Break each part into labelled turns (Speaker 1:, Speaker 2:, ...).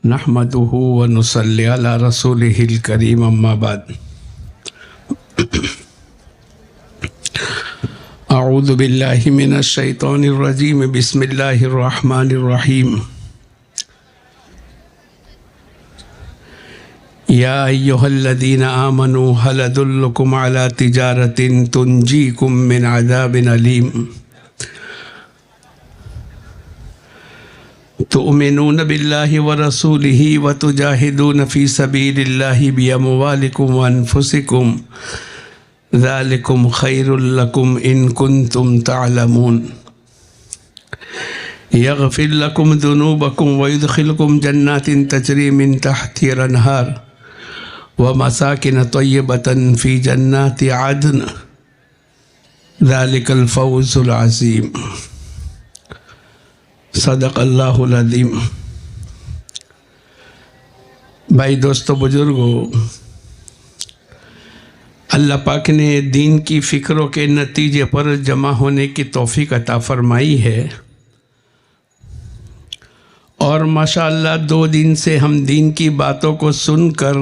Speaker 1: نحمده ونصلي على رسوله الكريم اما بعد اعوذ باللہ من الشیطان الرجیم بسم اللہ الرحمن الرحیم یا ایہا الذین آمنوا هل ادلکم علی تجارۃ تنجیکم من عذاب علیم تؤمنون باللہ ورسولہ وتجاہدون فی سبیل اللہ باموالکم وانفسکم ذالکم خیر لکم ان کنتم تعلمون یغفر لکم ذنوبکم ویدخلکم جنات تجری من تحتها الانہار ومساکن طیبۃ فی جنات عدن ذالک الفوز العظیم صدق اللہ العظیم۔ بھائی دوستو بزرگو، اللہ پاک نے دین کی فکروں کے نتیجے پر جمع ہونے کی توفیق عطا فرمائی ہے، اور ماشاءاللہ 2 دن سے ہم دین کی باتوں کو سن کر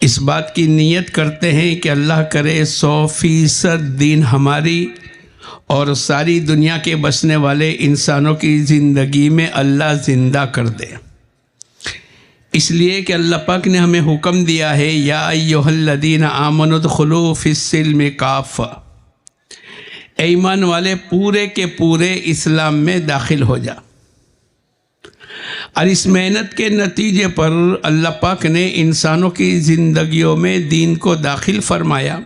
Speaker 1: اس بات کی نیت کرتے ہیں کہ اللہ کرے 100% دین ہماری اور ساری دنیا کے بسنے والے انسانوں کی زندگی میں اللہ زندہ کر دے۔ اس لیے کہ اللہ پاک نے ہمیں حکم دیا ہے یا ایھا الذین آمنوا ادخلوا فی السلم کافہ، اے ایمان والے پورے کے پورے اسلام میں داخل ہو جا۔ اور اس محنت کے نتیجے پر اللہ پاک نے انسانوں کی زندگیوں میں دین کو داخل فرمایا۔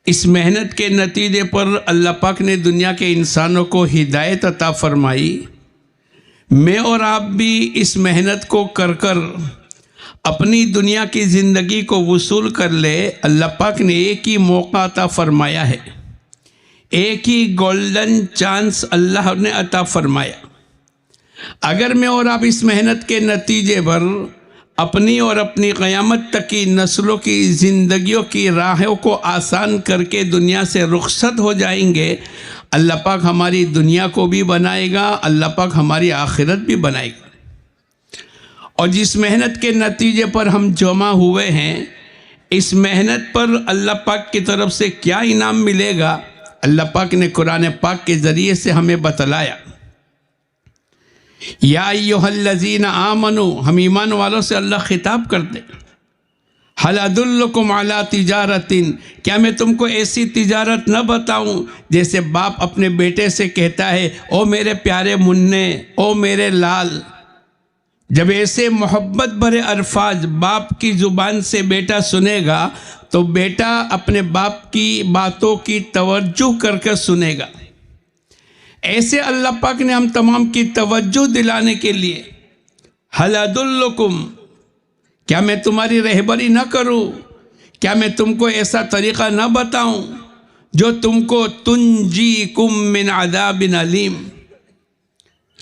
Speaker 1: اس محنت کے نتیجے پر اللہ پاک نے دنیا کے انسانوں کو ہدایت عطا فرمائی۔ میں اور آپ بھی اس محنت کو کر اپنی دنیا کی زندگی کو وصول کر لے۔ اللہ پاک نے ایک ہی موقع عطا فرمایا ہے، ایک ہی گولڈن چانس اللہ نے عطا فرمایا۔ اگر میں اور آپ اس محنت کے نتیجے پر اپنی اور اپنی قیامت تک کی نسلوں کی زندگیوں کی راہوں کو آسان کر کے دنیا سے رخصت ہو جائیں گے، اللہ پاک ہماری دنیا کو بھی بنائے گا، اللہ پاک ہماری آخرت بھی بنائے گا۔ اور جس محنت کے نتیجے پر ہم جمع ہوئے ہیں، اس محنت پر اللہ پاک کی طرف سے کیا انعام ملے گا، اللہ پاک نے قرآن پاک کے ذریعے سے ہمیں بتلایا۔ یا ایھا الذین آمنوا، ہم ایمان والوں سے اللہ خطاب کرتے، هل ادلکم علی تجارۃ، کیا میں تم کو ایسی تجارت نہ بتاؤں؟ جیسے باپ اپنے بیٹے سے کہتا ہے او میرے پیارے منّے، او میرے لال۔ جب ایسے محبت بھرے الفاظ باپ کی زبان سے بیٹا سنے گا تو بیٹا اپنے باپ کی باتوں کی توجہ کر کے سنے گا۔ ایسے اللہ پاک نے ہم تمام کی توجہ دلانے کے لیے هل ادلکم، کیا میں تمہاری رہبری نہ کروں؟ کیا میں تم کو ایسا طریقہ نہ بتاؤں جو تم کو تنجیکم من عذاب علیم،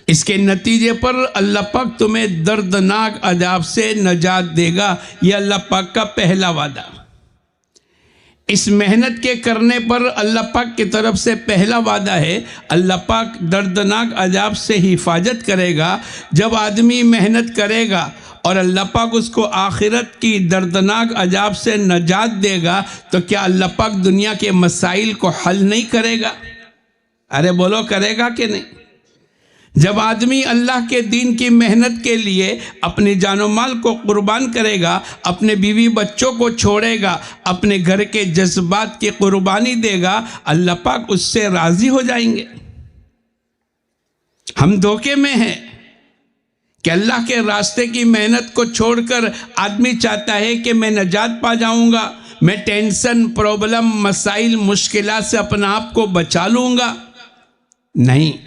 Speaker 1: اس کے نتیجے پر اللہ پاک تمہیں دردناک عذاب سے نجات دے گا۔ یہ اللہ پاک کا پہلا وعدہ۔ اس محنت کے کرنے پر اللہ پاک کی طرف سے پہلا وعدہ ہے، اللہ پاک دردناک عذاب سے حفاظت کرے گا۔ جب آدمی محنت کرے گا اور اللہ پاک اس کو آخرت کی دردناک عذاب سے نجات دے گا تو کیا اللہ پاک دنیا کے مسائل کو حل نہیں کرے گا؟ ارے بولو، کرے گا کہ نہیں؟ جب آدمی اللہ کے دین کی محنت کے لیے اپنی جان و مال کو قربان کرے گا، اپنے بیوی بچوں کو چھوڑے گا، اپنے گھر کے جذبات کی قربانی دے گا، اللہ پاک اس سے راضی ہو جائیں گے۔ ہم دھوکے میں ہیں کہ اللہ کے راستے کی محنت کو چھوڑ کر آدمی چاہتا ہے کہ میں نجات پا جاؤں گا، میں ٹینشن، پرابلم، مسائل، مشکلات سے اپنا آپ کو بچا لوں گا۔ نہیں،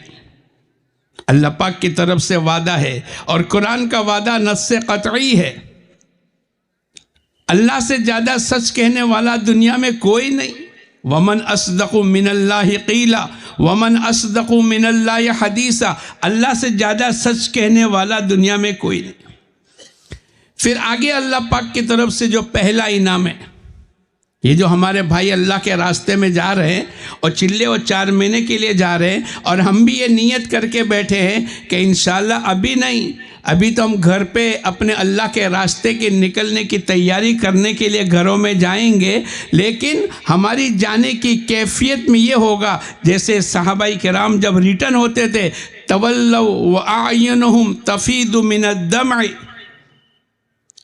Speaker 1: اللہ پاک کی طرف سے وعدہ ہے، اور قرآن کا وعدہ نص قطعی ہے۔ اللہ سے زیادہ سچ کہنے والا دنیا میں کوئی نہیں۔ وَمَنْ أَصْدَقُ مِنَ اللَّهِ قِيلًا وَمَنْ أَصْدَقُ مِنَ اللَّهِ حَدِيثًا، اللہ سے زیادہ سچ کہنے والا دنیا میں کوئی نہیں۔ پھر آگے اللہ پاک کی طرف سے جو پہلا انعام ہے، یہ جو ہمارے بھائی اللہ کے راستے میں جا رہے ہیں اور چلے اور 4 مہینے کے لیے جا رہے ہیں، اور ہم بھی یہ نیت کر کے بیٹھے ہیں کہ انشاءاللہ ابھی نہیں، ابھی تو ہم گھر پہ اپنے اللہ کے راستے کے نکلنے کی تیاری کرنے کے لیے گھروں میں جائیں گے، لیکن ہماری جانے کی کیفیت میں یہ ہوگا جیسے صحابہ کرام جب ریٹرن ہوتے تھے، تولوا واعینہم تفیض من الدمع،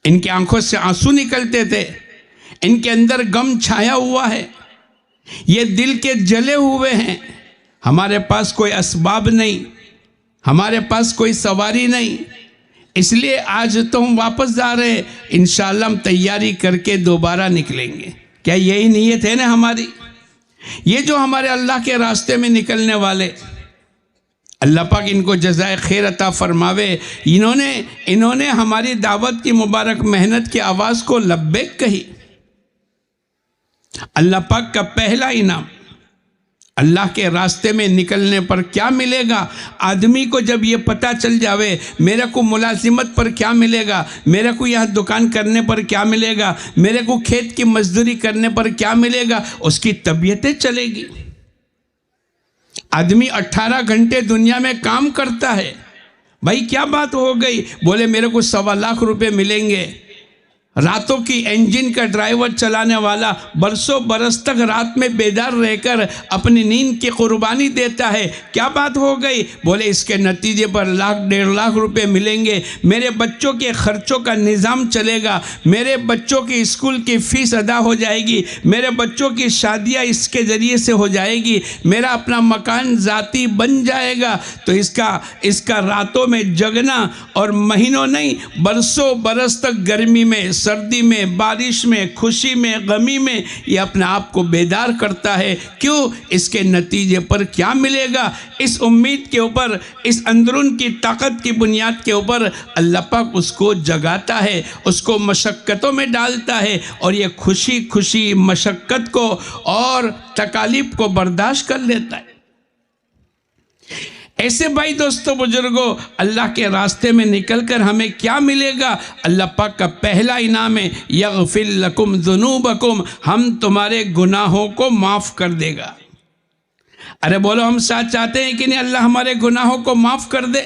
Speaker 1: ان کی آنکھوں سے آنسو نکلتے تھے، ان کے اندر غم چھایا ہوا ہے، یہ دل کے جلے ہوئے ہیں، ہمارے پاس کوئی اسباب نہیں، ہمارے پاس کوئی سواری نہیں، اس لیے آج تو ہم واپس جا رہے ہیں، انشاءاللہ ہم تیاری کر کے دوبارہ نکلیں گے۔ کیا یہی نیت ہے نا ہماری؟ یہ جو ہمارے اللہ کے راستے میں نکلنے والے، اللہ پاک ان کو جزائے خیر عطا فرماوے، انہوں نے ہماری دعوت کی مبارک محنت کی آواز کو لبیک کہی۔ اللہ پاک کا پہلا انعام اللہ کے راستے میں نکلنے پر کیا ملے گا؟ آدمی کو جب یہ پتہ چل جاوے میرے کو ملازمت پر کیا ملے گا، میرے کو یہاں دکان کرنے پر کیا ملے گا، میرے کو کھیت کی مزدوری کرنے پر کیا ملے گا، اس کی طبیعتیں چلے گی۔ آدمی 18 گھنٹے دنیا میں کام کرتا ہے، بھائی کیا بات ہو گئی؟ بولے میرے کو 1.25 لاکھ روپے ملیں گے۔ راتوں کی انجن کا ڈرائیور چلانے والا برسوں برس تک رات میں بیدار رہ کر اپنی نیند کی قربانی دیتا ہے، کیا بات ہو گئی؟ بولے اس کے نتیجے پر 1.5 لاکھ روپے ملیں گے، میرے بچوں کے خرچوں کا نظام چلے گا، میرے بچوں کی اسکول کی فیس ادا ہو جائے گی، میرے بچوں کی شادیاں اس کے ذریعے سے ہو جائے گی، میرا اپنا مکان ذاتی بن جائے گا۔ تو اس کا راتوں میں جگنا اور مہینوں نہیں برسوں برس تک گرمی میں، سردی میں، بارش میں، خوشی میں، غمی میں یہ اپنے آپ کو بیدار کرتا ہے۔ کیوں؟ اس کے نتیجے پر کیا ملے گا؟ اس امید کے اوپر، اس اندرون کی طاقت کی بنیاد کے اوپر اللہ پاک اس کو جگاتا ہے، اس کو مشقتوں میں ڈالتا ہے، اور یہ خوشی خوشی مشقت کو اور تکالیف کو برداشت کر لیتا ہے۔ ایسے بھائی دوستو بزرگوں، اللہ کے راستے میں نکل کر ہمیں کیا ملے گا؟ اللہ پاک کا پہلا انعام ہے یغفر لکم ذنوبکم، ہم تمہارے گناہوں کو معاف کر دے گا۔ ارے بولو ہم ساتھ چاہتے ہیں کہ نہیں اللہ ہمارے گناہوں کو معاف کر دے؟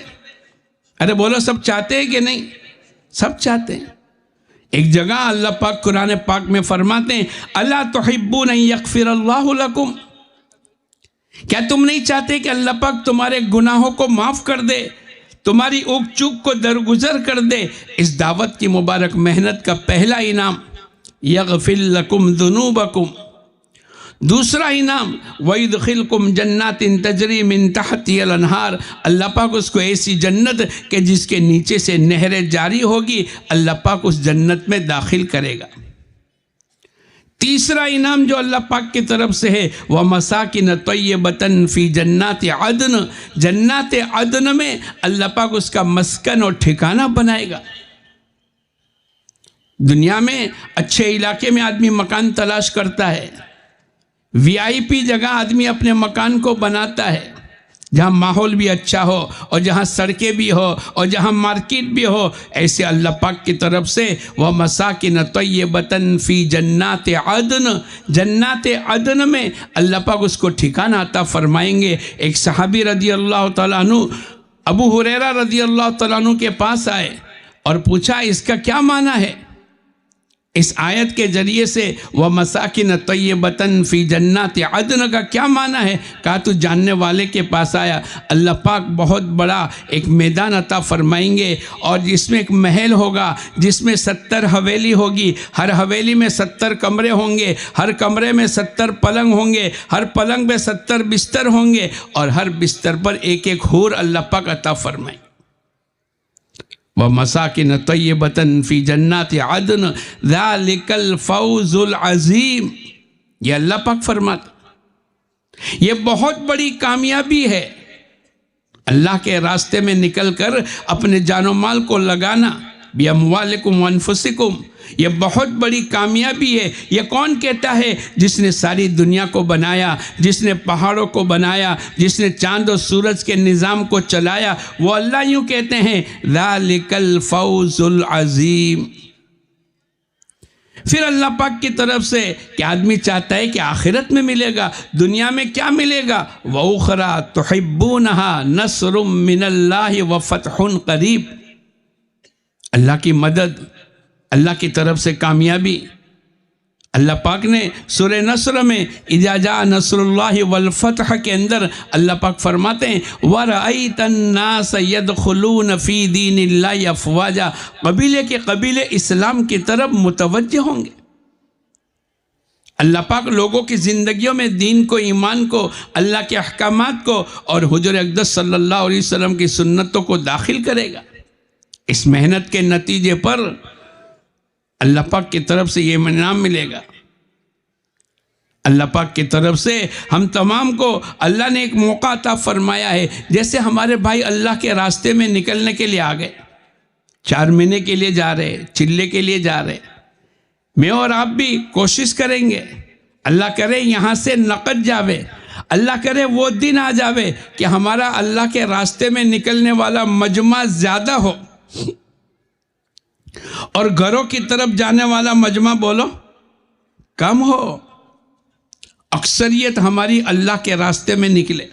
Speaker 1: ارے بولو سب چاہتے ہیں کہ نہیں؟ سب چاہتے ہیں۔ ایک جگہ اللہ پاک قرآن پاک میں فرماتے ہیں الا تحبون ان یغفر اللہ لکم، کیا تم نہیں چاہتے کہ اللہ پاک تمہارے گناہوں کو معاف کر دے، تمہاری اوک چوک کو درگزر کر دے؟ اس دعوت کی مبارک محنت کا پہلا انعام یغفر لکم ذنوبکم۔ دوسرا انعام وَيُدْخِلْكُمْ جَنَّاتٍ تَجْرِي مِن تَحْتِهَا الْأَنْهَارُ، اللہ پاک اس کو ایسی جنت کہ جس کے نیچے سے نہریں جاری ہوگی، اللہ پاک اس جنت میں داخل کرے گا۔ تیسرا انعام جو اللہ پاک کی طرف سے ہے وَمَسَاكِنَ طَيِّبَةً فِي جَنَّاتِ عَدْنٍ، جنات عدن میں اللہ پاک اس کا مسکن اور ٹھکانہ بنائے گا۔ دنیا میں اچھے علاقے میں آدمی مکان تلاش کرتا ہے، وی آئی پی جگہ آدمی اپنے مکان کو بناتا ہے، جہاں ماحول بھی اچھا ہو اور جہاں سڑکیں بھی ہو اور جہاں مارکیٹ بھی ہو۔ ایسے اللہ پاک کی طرف سے وَمَسَاكِنَ طَيِّبَةً فِي جَنَّاتِ عَدْنٍ، جنات عدن میں اللہ پاک اس کو ٹھکانہ عطا فرمائیں گے۔ ایک صحابی رضی اللہ تعالیٰ عنہ ابو ہریرہ رضی اللہ تعالیٰ عنہ کے پاس آئے اور پوچھا اس کا کیا معنی ہے؟ اس آیت کے ذریعے سے وَمَسَاكِنَ طَيِّبَةً فِي جَنَّاتِ عَدْنٍ کا کیا معنی ہے؟ کہا تو جاننے والے کے پاس آیا، اللہ پاک بہت بڑا ایک میدان عطا فرمائیں گے، اور جس میں ایک محل ہوگا جس میں 70 حویلی ہوگی، ہر حویلی میں 70 کمرے ہوں گے، ہر کمرے میں 70 پلنگ ہوں گے، ہر پلنگ میں 70 بستر ہوں گے، اور ہر بستر پر ایک ایک حور اللہ پاک عطا فرمائیں۔ وَمَسَاكِنَ طَيِّبَةً فِي جَنَّاتِ عَدْنٍ ذَلِكَ الْفَوْزُ الْعَظِيمُ، یہ اللہ پاک فرماتا یہ بہت بڑی کامیابی ہے۔ اللہ کے راستے میں نکل کر اپنے جان و مال کو لگانا، بِأَمْوَالِكُمْ وَأَنفُسِكُمْ، یہ بہت بڑی کامیابی ہے۔ یہ کون کہتا ہے؟ جس نے ساری دنیا کو بنایا، جس نے پہاڑوں کو بنایا، جس نے چاند و سورج کے نظام کو چلایا، وہ اللہ یوں کہتے ہیں ذَلِكَ الْفَوْزُ الْعَظِيمُ۔ پھر اللہ پاک کی طرف سے کہ آدمی چاہتا ہے کہ آخرت میں ملے گا، دنیا میں کیا ملے گا؟ وَأُخْرَى تُحِبُّونَهَا نَصْرٌ مِّنَ اللَّهِ وَفَتْحٌ قَرِيبٌ، اللہ کی مدد، اللہ کی طرف سے کامیابی۔ اللہ پاک نے سورہ نصر میں اذا جاء نصر اللہ والفتح کے اندر اللہ پاک فرماتے ہیں وَرَأَيْتَ النَّاسَ يَدْخُلُونَ فِي دِينِ اللَّهِ أَفْوَاجًا، قبیلے کے قبیلے اسلام کی طرف متوجہ ہوں گے۔ اللہ پاک لوگوں کی زندگیوں میں دین کو، ایمان کو، اللہ کے احکامات کو اور حضور اقدس صلی اللہ علیہ وسلم کی سنتوں کو داخل کرے گا۔ اس محنت کے نتیجے پر اللہ پاک کی طرف سے یہ انعام ملے گا۔ اللہ پاک کی طرف سے ہم تمام کو اللہ نے ایک موقع عطا فرمایا ہے۔ جیسے ہمارے بھائی اللہ کے راستے میں نکلنے کے لیے آ گئے، 4 مہینے کے لیے جا رہے، چلے کے لیے جا رہے، میں اور آپ بھی کوشش کریں گے، اللہ کرے یہاں سے نقد جاوے، اللہ کرے وہ دن آ جاوے کہ ہمارا اللہ کے راستے میں نکلنے والا مجمع زیادہ ہو اور گھروں کی طرف جانے والا مجمع بولو کم ہو، اکثریت ہماری اللہ کے راستے میں نکلے۔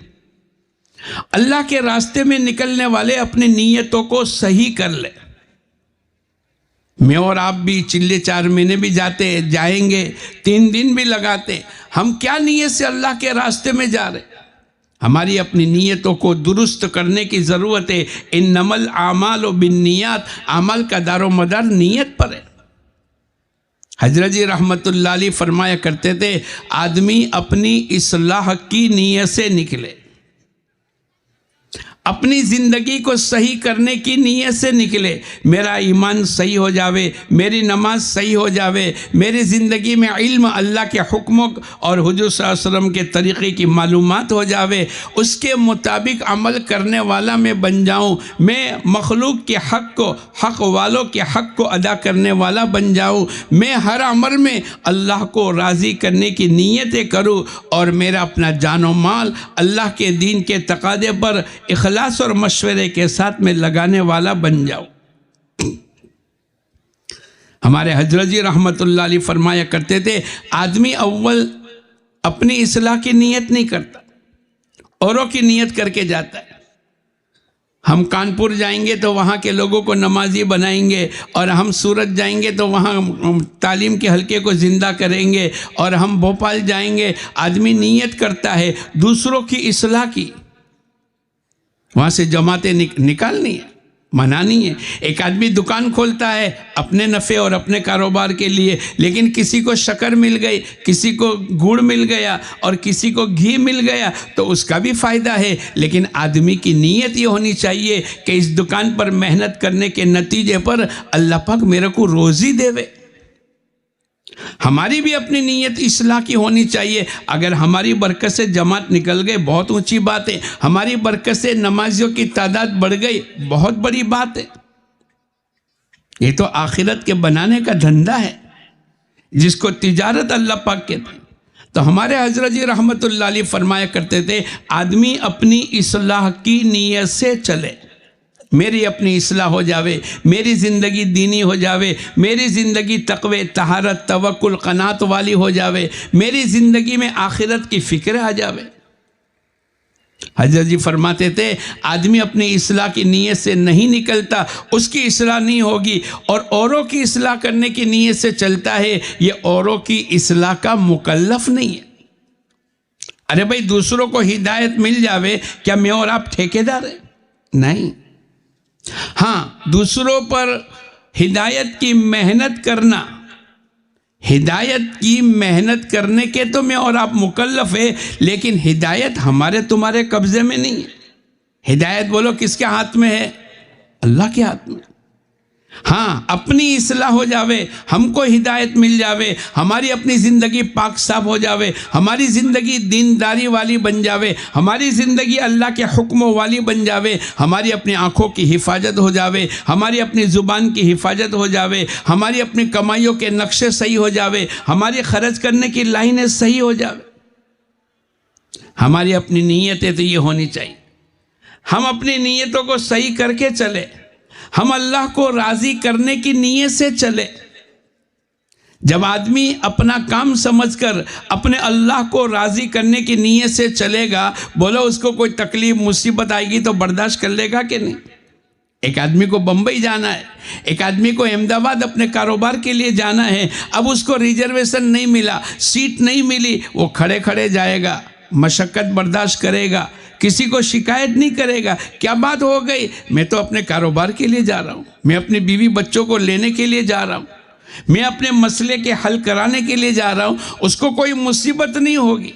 Speaker 1: اللہ کے راستے میں نکلنے والے اپنی نیتوں کو صحیح کر لے۔ میں اور آپ بھی چلے 4 مہینے بھی جاتے، جائیں گے، 3 دن بھی لگاتے، ہم کیا نیت سے اللہ کے راستے میں جا رہے؟ ہماری اپنی نیتوں کو درست کرنے کی ضرورت ہے۔ انما الاعمال بالنیات، عمل کا دار و مدار نیت پر ہے۔ حضرت جی رحمت اللہ علیہ فرمایا کرتے تھے آدمی اپنی اصلاح کی نیت سے نکلے، اپنی زندگی کو صحیح کرنے کی نیت سے نکلے، میرا ایمان صحیح ہو جاوے، میری نماز صحیح ہو جاوے، میری زندگی میں علم، اللہ کے حکموں اور حضور صلی اللہ علیہ وسلم کے طریقے کی معلومات ہو جاوے، اس کے مطابق عمل کرنے والا میں بن جاؤں، میں مخلوق کے حق کو، حق والوں کے حق کو ادا کرنے والا بن جاؤں، میں ہر عمل میں اللہ کو راضی کرنے کی نیتیں کروں اور میرا اپنا جان و مال اللہ کے دین کے تقاضے پر اخلاص اور مشورے کے ساتھ میں لگانے والا بن جاؤ۔ ہمارے حضرت جی رحمت اللہ علیہ فرمایا کرتے تھے آدمی اول اپنی اصلاح کی نیت نہیں کرتا، اوروں کی نیت کر کے جاتا ہے۔ ہم کانپور جائیں گے تو وہاں کے لوگوں کو نمازی بنائیں گے، اور ہم سورت جائیں گے تو وہاں تعلیم کے حلقے کو زندہ کریں گے، اور ہم بھوپال جائیں گے۔ آدمی نیت کرتا ہے دوسروں کی اصلاح کی، وہاں سے جماعتیں نکالنی ہے، منانی ہے۔ ایک آدمی دکان کھولتا ہے اپنے نفع اور اپنے کاروبار کے لیے، لیکن کسی کو شکر مل گئی، کسی کو گڑ مل گیا اور کسی کو گھی مل گیا تو اس کا بھی فائدہ ہے، لیکن آدمی کی نیت یہ ہونی چاہیے کہ اس دکان پر محنت کرنے کے نتیجے پر اللہ پاک میرے کو روزی دے وے۔ ہماری بھی اپنی نیت اصلاح کی ہونی چاہیے۔ اگر ہماری برکت سے جماعت نکل گئے بہت اونچی بات ہے، ہماری برکت سے نمازیوں کی تعداد بڑھ گئی بہت بڑی بات ہے۔ یہ تو آخرت کے بنانے کا دھندا ہے جس کو تجارت اللہ پاک کہتے ہیں۔ تو ہمارے حضرت جی رحمت اللہ علیہ فرمایا کرتے تھے آدمی اپنی اصلاح کی نیت سے چلے، میری اپنی اصلاح ہو جاوے، میری زندگی دینی ہو جاوے، میری زندگی تقوی، طہارت، توکل، قناعت والی ہو جاوے، میری زندگی میں آخرت کی فکر آ جاوے۔ حضرت جی فرماتے تھے آدمی اپنی اصلاح کی نیت سے نہیں نکلتا، اس کی اصلاح نہیں ہوگی، اور اوروں کی اصلاح کرنے کی نیت سے چلتا ہے، یہ اوروں کی اصلاح کا مکلف نہیں ہے۔ ارے بھائی دوسروں کو ہدایت مل جاوے، کیا میں اور آپ ٹھیکیدار ہیں؟ نہیں۔ ہاں دوسروں پر ہدایت کی محنت کرنا، ہدایت کی محنت کرنے کے تو میں اور آپ مکلف ہے، لیکن ہدایت ہمارے تمہارے قبضے میں نہیں ہے۔ ہدایت بولو کس کے ہاتھ میں ہے؟ اللہ کے ہاتھ میں۔ ہاں اپنی اصلاح ہو جاوے، ہم کو ہدایت مل جاوے، ہماری اپنی زندگی پاک صاف ہو جاوے، ہماری زندگی دینداری والی بن جاوے، ہماری زندگی اللہ کے حکموں والی بن جاوے، ہماری اپنی آنکھوں کی حفاظت ہو جاوے، ہماری اپنی زبان کی حفاظت ہو جاوے، ہماری اپنی کمائیوں کے نقشے صحیح ہو جاوے، ہماری خرچ کرنے کی لائنیں صحیح ہو جاوے۔ ہماری اپنی نیتیں تو یہ ہونی چاہیے، ہم اپنی نیتوں کو صحیح کر کے چلے، ہم اللہ کو راضی کرنے کی نیت سے چلے۔ جب آدمی اپنا کام سمجھ کر اپنے اللہ کو راضی کرنے کی نیت سے چلے گا، بولو اس کو کوئی تکلیف مصیبت آئے گی تو برداشت کر لے گا کہ نہیں؟ ایک آدمی کو بمبئی جانا ہے، ایک آدمی کو احمد آباد اپنے کاروبار کے لیے جانا ہے، اب اس کو ریزرویشن نہیں ملا، سیٹ نہیں ملی، وہ کھڑے کھڑے جائے گا، مشقت برداشت کرے گا، کسی کو شکایت نہیں کرے گا، کیا بات ہو گئی؟ میں تو اپنے کاروبار کے لیے جا رہا ہوں، میں اپنی بیوی بچوں کو لینے کے لیے جا رہا ہوں، میں اپنے مسئلے کے حل کرانے کے لیے جا رہا ہوں، اس کو کوئی مصیبت نہیں ہوگی۔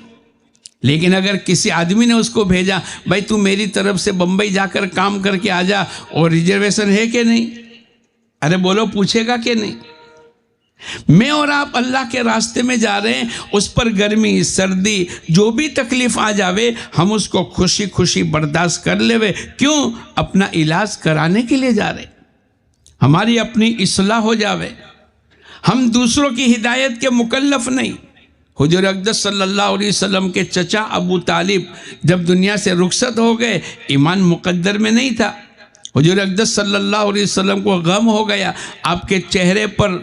Speaker 1: لیکن اگر کسی آدمی نے اس کو بھیجا، بھائی تو میری طرف سے بمبئی جا کر کام کر کے آ جا، اور ریزرویشن ہے کہ نہیں؟ ارے بولو، پوچھے گا کہ نہیں؟ میں اور آپ اللہ کے راستے میں جا رہے ہیں، اس پر گرمی سردی جو بھی تکلیف آ جاوے، ہم اس کو خوشی خوشی برداشت کر لے۔ کیوں؟ اپنا علاج کرانے کے لیے جا رہے، ہماری اپنی اصلاح ہو جاوے، ہم دوسروں کی ہدایت کے مکلف نہیں۔ حضور اقدس صلی اللہ علیہ وسلم کے چچا ابو طالب جب دنیا سے رخصت ہو گئے، ایمان مقدر میں نہیں تھا، حضور اقدس صلی اللہ علیہ وسلم کو غم ہو گیا، آپ کے چہرے پر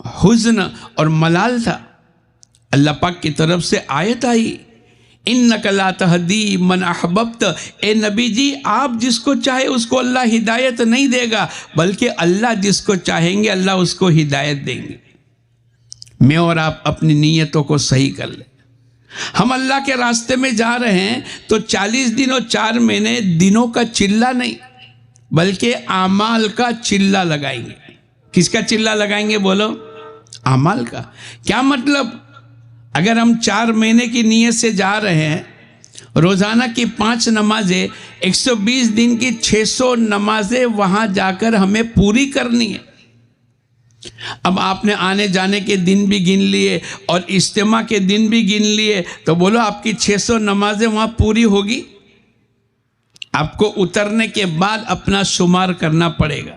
Speaker 1: حزن اور ملال تھا۔ اللہ پاک کی طرف سے آیت آئی، اِنَّكَ لَا تَهْدِي مَنْ أَحْبَبْتَ، اے نبی جی آپ جس کو چاہے اس کو اللہ ہدایت نہیں دے گا، بلکہ اللہ جس کو چاہیں گے اللہ اس کو ہدایت دیں گے۔ میں اور آپ اپنی نیتوں کو صحیح کر لیں۔ ہم اللہ کے راستے میں جا رہے ہیں تو 40 دن اور 4 مہینے دنوں کا چلہ نہیں، بلکہ اعمال کا چلہ لگائیں گے۔ کس کا چلہ لگائیں گے بولو؟ اعمال کا۔ کیا مطلب؟ اگر ہم 4 مہینے کی نیت سے جا رہے ہیں، روزانہ کی 5 نمازیں، 120 دن کی 600 نمازیں وہاں جا کر ہمیں پوری کرنی ہے۔ اب آپ نے آنے جانے کے دن بھی گن لیے اور اجتماع کے دن بھی گن لیے، تو بولو آپ کی 600 نمازیں وہاں پوری ہوگی؟ آپ کو اترنے کے بعد اپنا شمار کرنا پڑے گا۔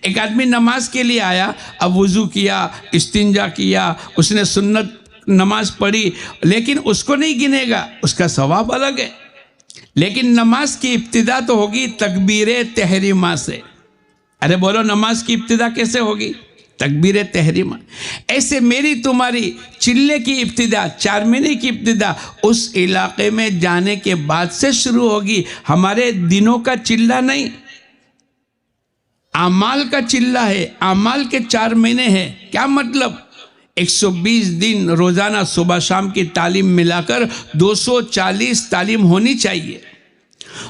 Speaker 1: ایک آدمی نماز کے لیے آیا، اب وضو کیا، استنجا کیا، اس نے سنت نماز پڑھی، لیکن اس کو نہیں گنے گا، اس کا ثواب الگ ہے۔ لیکن نماز کی ابتدا تو ہوگی تکبیر تحریمہ سے۔ ارے بولو، نماز کی ابتدا کیسے ہوگی؟ تکبیر تحریمہ۔ ایسے میری تمہاری چلے کی ابتدا، 4 مہینے کی ابتدا اس علاقے میں جانے کے بعد سے شروع ہوگی، ہمارے دنوں کا چلہ نہیں، اعمال کا چلہ ہے۔ اعمال کے 4 مہینے ہیں۔ کیا مطلب؟ 120 دن روزانہ صبح شام کی تعلیم ملا کر 240 تعلیم ہونی چاہیے۔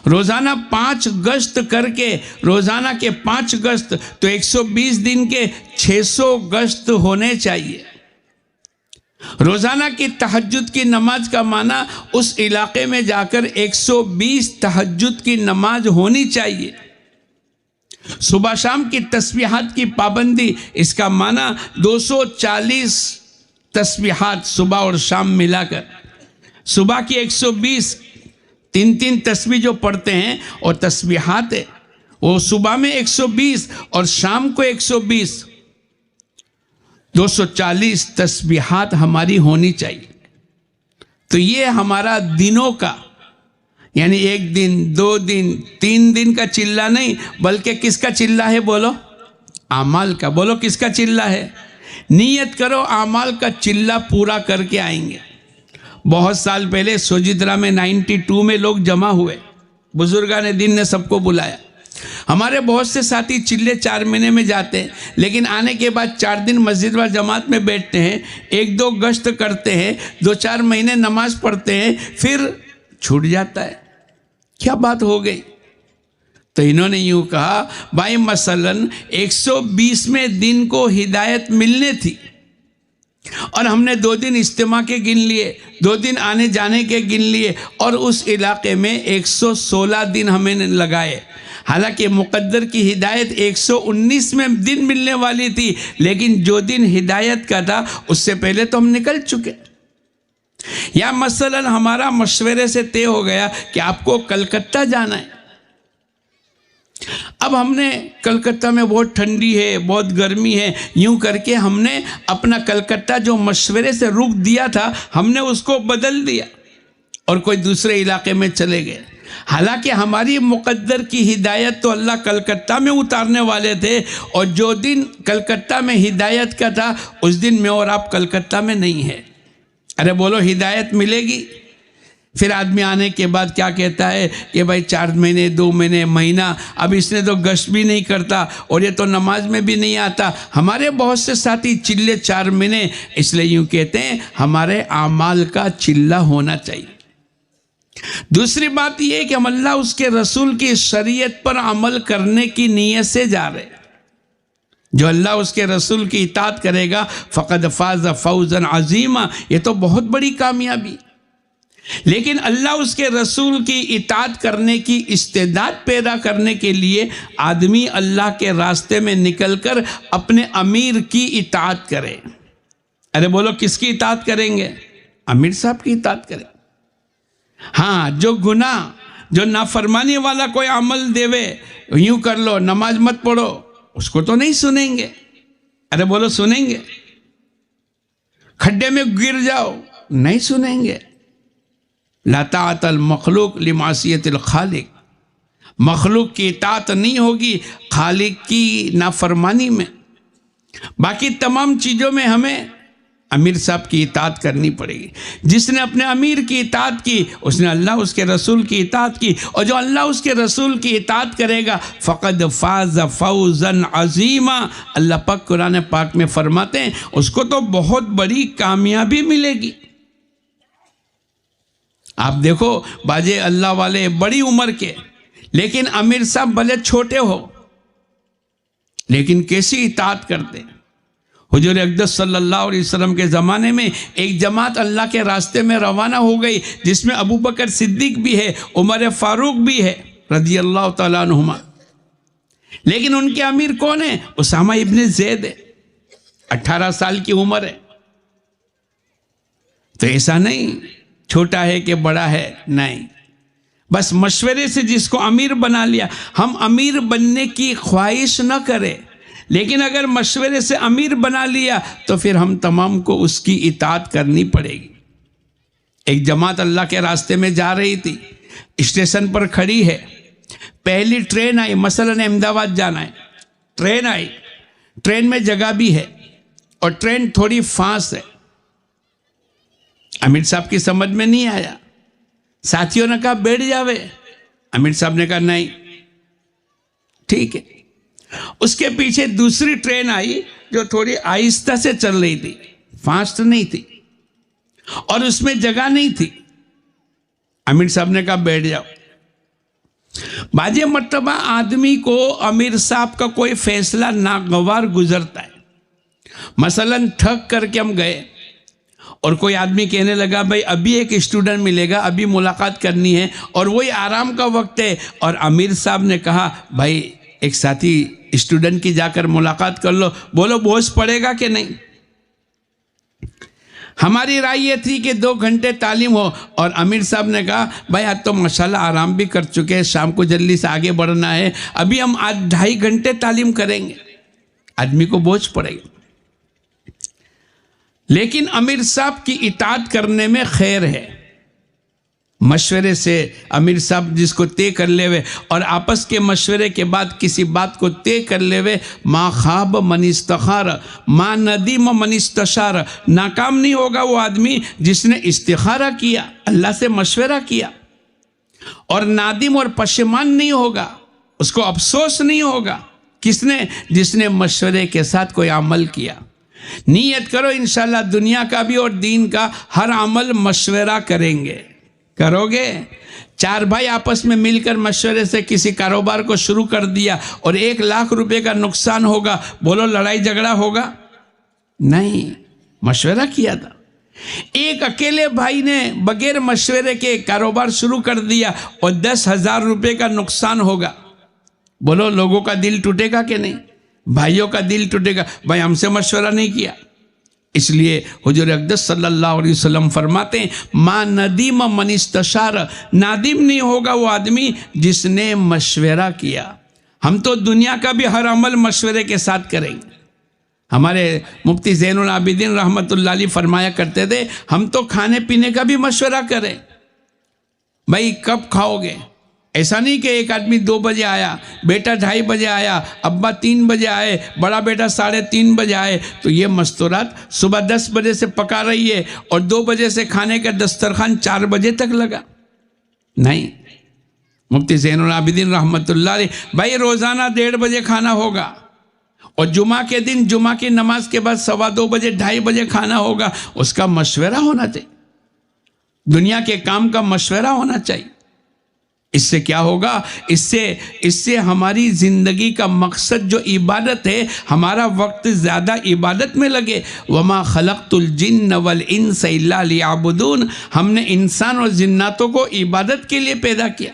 Speaker 1: روزانہ 5 گشت کر کے، روزانہ کے 5 گشت تو 120 دن کے 600 گشت ہونے چاہیے۔ روزانہ کی تہجد کی نماز کا معنی اس علاقے میں جا کر 120 تہجد کی نماز ہونی چاہیے۔ صبح شام کی تسبیحات کی پابندی، اس کا معنی 240 تسبیحات صبح اور شام ملا کر۔ صبح کی 120، 3 تسبیح جو پڑھتے ہیں اور تسبیحات ہے، وہ صبح میں 120 اور شام کو 120، 240 تسبیحات ہماری ہونی چاہیے۔ تو یہ ہمارا دنوں کا، یعنی 1 دن 2 دن 3 دن کا چلہ نہیں، بلکہ کس کا چلہ ہے بولو؟ اعمال کا۔ بولو کس کا چلہ ہے؟ نیت کرو اعمال کا چلہ پورا کر کے آئیں گے۔ بہت سال پہلے سوجترا میں 92 میں لوگ جمع ہوئے، بزرگان دین نے سب کو بلایا۔ ہمارے بہت سے ساتھی چلے 4 مہینے میں جاتے ہیں، لیکن آنے کے بعد 4 دن مسجد و جماعت میں بیٹھتے ہیں، 1-2 گشت کرتے ہیں، 2-4 مہینے نماز پڑھتے ہیں، پھر چھوٹ جاتا ہے۔ کیا بات ہو گئی؟ تو انہوں نے یوں کہا، بھائی مثلاً 120 دن کو ہدایت ملنے تھی، اور ہم نے 2 دن اجتماع کے گن لیے، 2 دن آنے جانے کے گن لیے، اور اس علاقے میں 116 دن ہمیں لگائے۔ حالانکہ مقدر کی ہدایت 119 دن ملنے والی تھی، لیکن جو دن ہدایت کا تھا اس سے پہلے تو ہم نکل چکے۔ یا مثلاً ہمارا مشورے سے طے ہو گیا کہ آپ کو کلکتہ جانا ہے۔ اب ہم نے کلکتہ میں بہت ٹھنڈی ہے، بہت گرمی ہے، یوں کر کے ہم نے اپنا کلکتہ جو مشورے سے رک دیا تھا، ہم نے اس کو بدل دیا اور کوئی دوسرے علاقے میں چلے گئے۔ حالانکہ ہماری مقدر کی ہدایت تو اللہ کلکتہ میں اتارنے والے تھے، اور جو دن کلکتہ میں ہدایت کا تھا اس دن میں اور آپ کلکتہ میں نہیں ہے۔ ارے بولو ہدایت ملے گی؟ پھر آدمی آنے کے بعد کیا کہتا ہے کہ بھائی 4 مہینے 2 مہینے مہینہ، اب اس نے تو گشت بھی نہیں کرتا اور یہ تو نماز میں بھی نہیں آتا۔ ہمارے بہت سے ساتھی چلے 4 مہینے، اس لیے یوں کہتے ہیں ہمارے اعمال کا چلہ ہونا چاہیے۔ دوسری بات یہ ہے کہ ہم اللہ اس کے رسول کی شریعت پر عمل کرنے کی نیت سے جا رہے ہیں۔ جو اللہ اس کے رسول کی اطاعت کرے گا فقد فاز فوزا عظیما، یہ تو بہت بڑی کامیابی۔ لیکن اللہ اس کے رسول کی اطاعت کرنے کی استعداد پیدا کرنے کے لیے آدمی اللہ کے راستے میں نکل کر اپنے امیر کی اطاعت کرے۔ ارے بولو کس کی اطاعت کریں گے؟ امیر صاحب کی اطاعت کریں۔ ہاں، جو گناہ، جو نافرمانی والا کوئی عمل دیوے، یوں کر لو، نماز مت پڑھو، اس کو تو نہیں سنیں گے۔ ارے بولو سنیں گے؟ کھڈے میں گر جاؤ، نہیں سنیں گے۔ لا طاعت المخلوق لمعصیت الخالق، مخلوق کی اطاعت نہیں ہوگی خالق کی نافرمانی میں۔ باقی تمام چیزوں میں ہمیں امیر صاحب کی اطاعت کرنی پڑے گی۔ جس نے اپنے امیر کی اطاعت کی اس نے اللہ اس کے رسول کی اطاعت کی، اور جو اللہ اس کے رسول کی اطاعت کرے گا فقد فاز فوزا عظیما، اللہ پاک قرآن پاک میں فرماتے ہیں اس کو تو بہت بڑی کامیابی ملے گی۔ آپ دیکھو باجے اللہ والے بڑی عمر کے، لیکن امیر صاحب بھلے چھوٹے ہو لیکن کیسی اطاعت کرتے۔ حضور اقدس صلی اللہ علیہ وسلم کے زمانے میں ایک جماعت اللہ کے راستے میں روانہ ہو گئی جس میں ابو بکر صدیق بھی ہے، عمر فاروق بھی ہے رضی اللہ تعالیٰ عنہما، لیکن ان کے امیر کون ہیں؟ اسامہ ابن زید ہے، 18 سال کی عمر ہے۔ تو ایسا نہیں چھوٹا ہے کہ بڑا ہے، نہیں، بس مشورے سے جس کو امیر بنا لیا۔ ہم امیر بننے کی خواہش نہ کریں، لیکن اگر مشورے سے امیر بنا لیا تو پھر ہم تمام کو اس کی اطاعت کرنی پڑے گی۔ ایک جماعت اللہ کے راستے میں جا رہی تھی، اسٹیشن پر کھڑی ہے، پہلی ٹرین آئی، مثلاً احمد آباد جانا ہے، ٹرین آئی، ٹرین میں جگہ بھی ہے اور ٹرین تھوڑی فاسٹ ہے۔ امیر صاحب کی سمجھ میں نہیں آیا، ساتھیوں نے کہا بیٹھ جاوے، امیر صاحب نے کہا نہیں، ٹھیک ہے۔ اس کے پیچھے دوسری ٹرین آئی جو تھوڑی آہستہ سے چل رہی تھی، فاسٹ نہیں تھی، اور اس میں جگہ نہیں تھی۔ امیر صاحب نے کہا بیٹھ جاؤ۔ بعض مرتبہ آدمی کو امیر صاحب کا کوئی فیصلہ ناگوار گزرتا ہے۔ مثلاً تھک کر کے ہم گئے اور کوئی آدمی کہنے لگا بھائی ابھی ایک اسٹوڈنٹ ملے گا، ابھی ملاقات کرنی ہے، اور وہی آرام کا وقت ہے، اور امیر صاحب نے کہا بھائی ایک ساتھی اسٹوڈنٹ کی جا کر ملاقات کر لو، بولو بوجھ پڑے گا کہ نہیں؟ ہماری رائے یہ تھی کہ 2 گھنٹے تعلیم ہو، اور امیر صاحب نے کہا بھائی آج تو ماشاءاللہ آرام بھی کر چکے ہیں، شام کو جلدی سے آگے بڑھنا ہے، ابھی ہم آج 2.5 گھنٹے تعلیم کریں گے۔ آدمی کو بوجھ پڑے گا، لیکن امیر صاحب کی اطاعت کرنے میں خیر ہے۔ مشورے سے امیر صاحب جس کو طے کر لے وے، اور آپس کے مشورے کے بعد کسی بات کو طے کر لے وے، ما خاب من استخار ما ندیم من استشار، ناکام نہیں ہوگا وہ آدمی جس نے استخارہ کیا، اللہ سے مشورہ کیا، اور نادم اور پشیمان نہیں ہوگا، اس کو افسوس نہیں ہوگا۔ کس نے؟ جس نے مشورے کے ساتھ کوئی عمل کیا۔ نیت کرو انشاءاللہ دنیا کا بھی اور دین کا ہر عمل مشورہ کریں گے، کرو گے؟ 4 بھائی آپس میں مل کر مشورے سے کسی کاروبار کو شروع کر دیا اور 1 لاکھ روپے کا نقصان ہوگا، بولو لڑائی جھگڑا ہوگا؟ نہیں، مشورہ کیا تھا۔ ایک اکیلے بھائی نے بغیر مشورے کے کاروبار شروع کر دیا اور 10,000 روپے کا نقصان ہوگا، بولو لوگوں کا دل ٹوٹے گا کہ نہیں؟ بھائیوں کا دل ٹوٹے گا، بھائی ہم سے مشورہ نہیں کیا۔ اس لیے حضور اقدس صلی اللہ علیہ وسلم فرماتے ہیں ما ندیم من استشار، نادم نہیں ہوگا وہ آدمی جس نے مشورہ کیا۔ ہم تو دنیا کا بھی ہر عمل مشورے کے ساتھ کریں گے۔ ہمارے مفتی زین العابدین رحمۃ اللہ علیہ فرمایا کرتے تھے ہم تو کھانے پینے کا بھی مشورہ کریں، بھائی کب کھاؤ گے، ایسا نہیں کہ ایک آدمی 2 بجے آیا، بیٹا 2:30 بجے آیا، ابا 3 بجے آئے، بڑا بیٹا 3:30 بجے آئے، تو یہ مستورات صبح 10 بجے سے پکا رہی ہے اور 2 بجے سے کھانے کا دسترخوان 4 بجے تک لگا۔ نہیں، مفتی زین العابدین رحمۃ اللہ علیہ، بھائی روزانہ 1:30 بجے کھانا ہوگا، اور جمعہ کے دن جمعہ کی نماز کے بعد 2:15 بجے 2:30 بجے کھانا ہوگا۔ اس کا مشورہ ہونا چاہیے، دنیا کے کام کا مشورہ ہونا چاہیے۔ اس سے کیا ہوگا؟ اس سے ہماری زندگی کا مقصد جو عبادت ہے، ہمارا وقت زیادہ عبادت میں لگے۔ وَمَا خَلَقْتُ الْجِنَّ وَالْإِنسَ إِلَّا لِيَعْبُدُونَ، ہم نے انسان اور جناتوں کو عبادت کے لیے پیدا کیا۔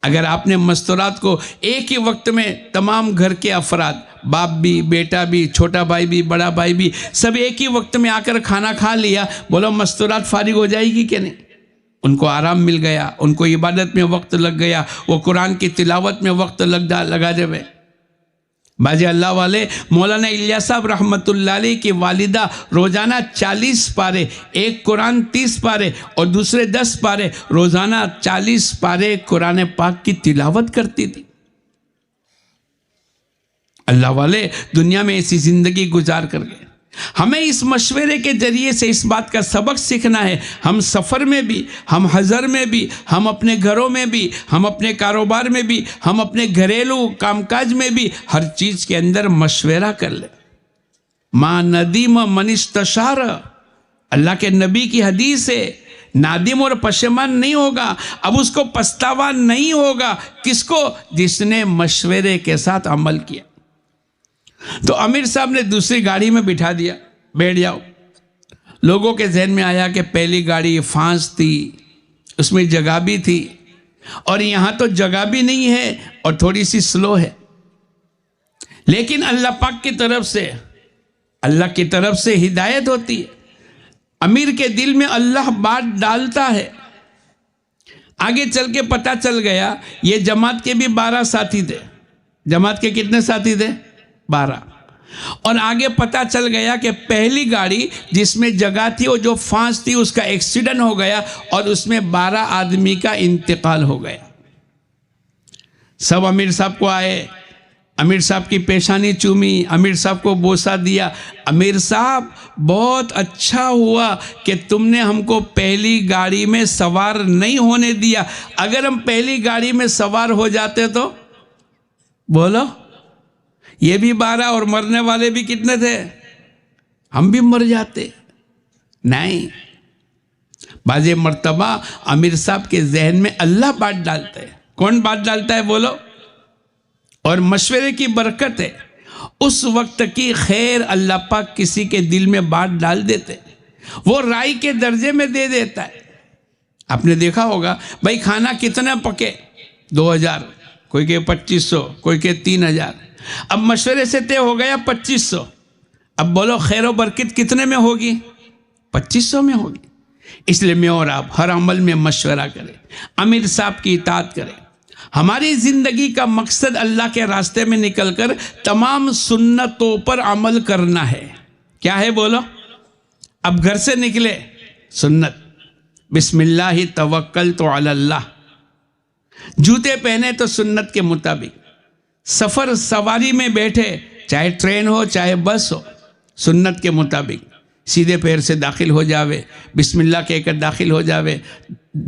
Speaker 1: اگر آپ نے مستورات کو ایک ہی وقت میں تمام گھر کے افراد، باپ بھی، بیٹا بھی، چھوٹا بھائی بھی، بڑا بھائی بھی، سب ایک ہی وقت میں آ کر کھانا کھا لیا، بولو مستورات فارغ ہو جائے گی کہ نہیں؟ ان کو آرام مل گیا، ان کو عبادت میں وقت لگ گیا، وہ قرآن کی تلاوت میں وقت لگا جب ہے۔ باجی اللہ والے، مولانا الیاس صاحب رحمۃ اللہ علیہ کی والدہ روزانہ 40 پارے، ایک قرآن 30 پارے اور دوسرے 10 پارے، روزانہ 40 پارے قرآن پاک کی تلاوت کرتی تھی۔ اللہ والے دنیا میں ایسی زندگی گزار کر گئے۔ ہمیں اس مشورے کے ذریعے سے اس بات کا سبق سیکھنا ہے، ہم سفر میں بھی، ہم حضر میں بھی، ہم اپنے گھروں میں بھی، ہم اپنے کاروبار میں بھی، ہم اپنے گھریلو کام کاج میں بھی، ہر چیز کے اندر مشورہ کر لیں۔ ما ندیم من استشار، اللہ کے نبی کی حدیث ہے، نادم اور پشیمان نہیں ہوگا، اب اس کو پچھتاوا نہیں ہوگا۔ کس کو؟ جس نے مشورے کے ساتھ عمل کیا۔ تو امیر صاحب نے دوسری گاڑی میں بٹھا دیا، بیٹھ جاؤ۔ لوگوں کے ذہن میں آیا کہ پہلی گاڑی فانس تھی، اس میں جگہ بھی تھی، اور یہاں تو جگہ بھی نہیں ہے اور تھوڑی سی سلو ہے، لیکن اللہ پاک کی طرف سے، اللہ کی طرف سے ہدایت ہوتی ہے۔ امیر کے دل میں اللہ بات ڈالتا ہے۔ آگے چل کے پتہ چل گیا یہ جماعت کے بھی 12 ساتھی تھے۔ جماعت کے کتنے ساتھی تھے؟ 12۔ اور آگے پتہ چل گیا کہ پہلی گاڑی جس میں جگہ تھی، وہ جو فانس تھی، اس کا ایکسیڈنٹ ہو گیا اور اس میں 12 آدمی کا انتقال ہو گیا۔ سب امیر صاحب کو آئے، امیر صاحب کی پیشانی چومی، امیر صاحب کو بوسہ دیا۔ امیر صاحب بہت اچھا ہوا کہ تم نے ہم کو پہلی گاڑی میں سوار نہیں ہونے دیا، اگر ہم پہلی گاڑی میں سوار ہو جاتے تو بولو یہ بھی 12 اور مرنے والے بھی کتنے تھے؟ ہم بھی مر جاتے۔ نہیں، بعض مرتبہ امیر صاحب کے ذہن میں اللہ بات ڈالتا ہے۔ کون بات ڈالتا ہے بولو؟ اور مشورے کی برکت ہے، اس وقت کی خیر اللہ پاک کسی کے دل میں بات ڈال دیتے، وہ رائے کے درجے میں دے دیتا ہے۔ آپ نے دیکھا ہوگا بھائی کھانا کتنا پکے؟ 2000، کوئی کہ 2500، کوئی کہ 3000۔ اب مشورے سے طے ہو گیا 2500۔ اب بولو خیر و برکت کتنے میں ہوگی؟ 2500 میں ہوگی۔ اس لیے میں اور آپ ہر عمل میں مشورہ کریں، امیر صاحب کی اطاعت کریں۔ ہماری زندگی کا مقصد اللہ کے راستے میں نکل کر تمام سنتوں پر عمل کرنا ہے۔ کیا ہے بولو؟ اب گھر سے نکلے، سنت بسم اللہ توکلت علی اللہ، جوتے پہنے تو سنت کے مطابق، سفر سواری میں بیٹھے، چاہے ٹرین ہو چاہے بس ہو، سنت کے مطابق، سیدھے پیر سے داخل ہو جاوے، بسم اللہ کہہ کر داخل ہو جاوے،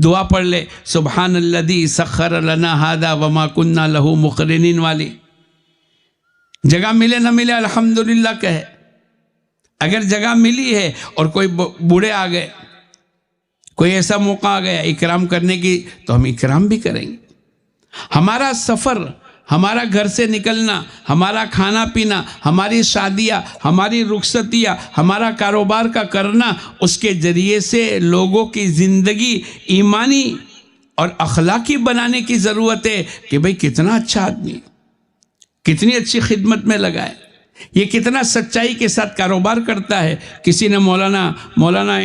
Speaker 1: دعا پڑھ لے، سبحان الذی سخر لنا ھذا وما کنا لہ مقرنین والی۔ جگہ ملے نہ ملے الحمدللہ کہے۔ اگر جگہ ملی ہے اور کوئی بوڑھے آ گئے، کوئی ایسا موقع آ گیا اکرام کرنے کی، تو ہم اکرام بھی کریں گے۔ ہمارا سفر، ہمارا گھر سے نکلنا، ہمارا کھانا پینا، ہماری شادیاں، ہماری رخصتیاں، ہمارا کاروبار کا کرنا، اس کے ذریعے سے لوگوں کی زندگی ایمانی اور اخلاقی بنانے کی ضرورت ہے کہ بھئی کتنا اچھا آدمی، کتنی اچھی خدمت میں لگا ہے، یہ کتنا سچائی کے ساتھ کاروبار کرتا ہے۔ کسی نے مولانا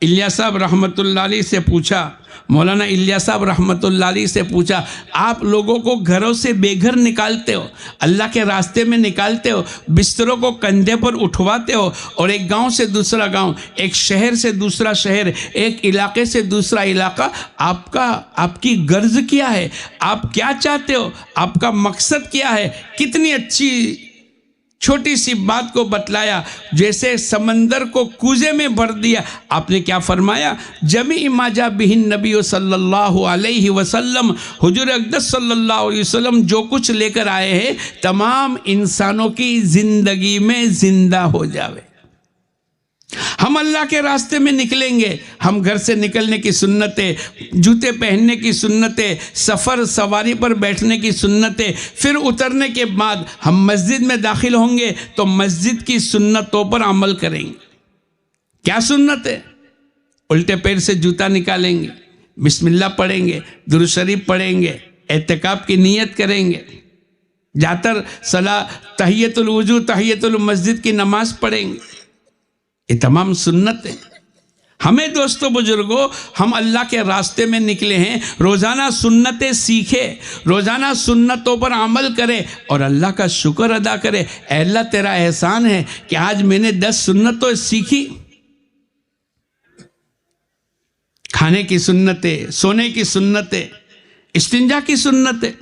Speaker 1: الیاس صاحب رحمۃ اللہ علیہ سے پوچھا، مولانا الیاس صاحب رحمۃ اللہ علیہ سے پوچھا، آپ لوگوں کو گھروں سے بے گھر نکالتے ہو، اللہ کے راستے میں نکالتے ہو، بستروں کو کندھے پر اٹھواتے ہو، اور ایک گاؤں سے دوسرا گاؤں، ایک شہر سے دوسرا شہر، ایک علاقے سے دوسرا علاقہ، آپ کی غرض کیا ہے؟ آپ کیا چاہتے ہو؟ آپ کا مقصد کیا ہے؟ کتنی اچھی چھوٹی سی بات کو بتلایا، جیسے سمندر کو کوزے میں بھر دیا۔ آپ نے کیا فرمایا؟ جمیع ما جاء بہ النبی صلی اللہ علیہ وسلم، حضور اقدس صلی اللہ علیہ وسلم جو کچھ لے کر آئے ہیں تمام انسانوں کی زندگی میں زندہ ہو جاوے۔ ہم اللہ کے راستے میں نکلیں گے، ہم گھر سے نکلنے کی سنتیں، جوتے پہننے کی سنتیں، سفر سواری پر بیٹھنے کی سنتیں، پھر اترنے کے بعد ہم مسجد میں داخل ہوں گے تو مسجد کی سنتوں پر عمل کریں گے۔ کیا سنت ہے؟ الٹے پیر سے جوتا نکالیں گے، بسم اللہ پڑھیں گے، درود شریف پڑھیں گے، اعتکاف کی نیت کریں گے، جا کر تحیۃ الوضو تحیۃ المسجد کی نماز پڑھیں گے۔ یہ تمام سنتیں ہمیں دوستو بزرگوں، ہم اللہ کے راستے میں نکلے ہیں، روزانہ سنتیں سیکھے، روزانہ سنتوں پر عمل کرے اور اللہ کا شکر ادا کرے۔ اے اللہ تیرا احسان ہے کہ آج میں نے 10 سنتیں سیکھی۔ کھانے کی سنتیں، سونے کی سنتیں، استنجا کی سنتیں۔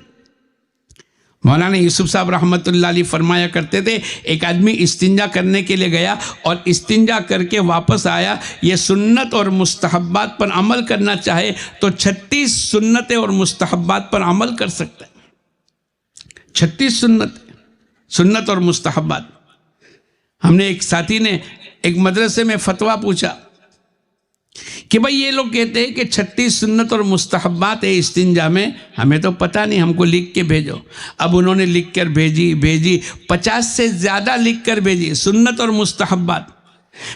Speaker 1: مولانا یوسف صاحب رحمۃ اللہ علیہ فرمایا کرتے تھے، ایک آدمی استنجا کرنے کے لیے گیا اور استنجا کر کے واپس آیا، یہ سنت اور مستحبات پر عمل کرنا چاہے تو 36 سنتیں اور مستحبات پر عمل کر سکتا ہے۔ 36 سنت اور مستحبات۔ ہم نے ایک ساتھی نے ایک مدرسے میں فتویٰ پوچھا کہ بھئی یہ لوگ کہتے ہیں کہ 36 سنت اور مستحبات ہے استنجا میں، ہمیں تو پتہ نہیں، ہم کو لکھ کے بھیجو۔ اب انہوں نے لکھ کر بھیجی 50 سے زیادہ لکھ کر بھیجی سنت اور مستحبات۔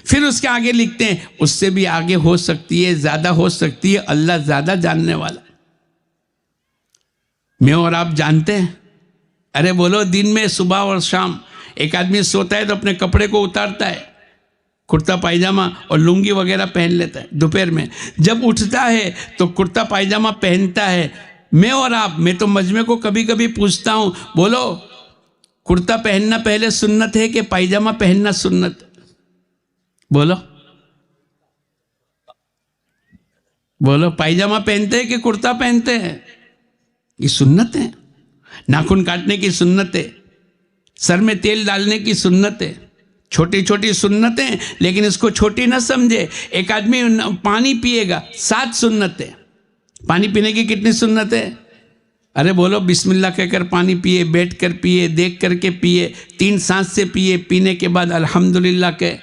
Speaker 1: پھر اس کے آگے لکھتے ہیں اس سے بھی آگے ہو سکتی ہے، زیادہ ہو سکتی ہے، اللہ زیادہ جاننے والا۔ میں اور آپ جانتے ہیں؟ ارے بولو، دن میں صبح اور شام ایک آدمی سوتا ہے تو اپنے کپڑے کو اتارتا ہے، کرتا پائجامہ اور لنگی وغیرہ پہن لیتا ہے، دوپہر میں جب اٹھتا ہے تو کرتا پائجامہ پہنتا ہے۔ میں اور آپ، میں تو مجمع کو کبھی کبھی پوچھتا ہوں، بولو کرتا پہننا پہلے سنت ہے کہ پائجامہ پہننا سنت؟ بولو پائجامہ پہنتے ہیں کہ کرتا پہنتے ہیں؟ یہ سنت ہے۔ ناخن کاٹنے کی سنت ہے، سر میں تیل ڈالنے کی سنت ہے، چھوٹی چھوٹی سنتیں، لیکن اس کو چھوٹی نہ سمجھے۔ ایک آدمی پانی پیے گا، 7 سنتیں۔ پانی پینے کی کتنی سنتیں؟ ارے بولو بسم اللہ کہہ کر پانی پیے، بیٹھ کر پیے، دیکھ کر کے پیے، 3 سانس سے پیے، پینے کے بعد الحمدللہ کہے۔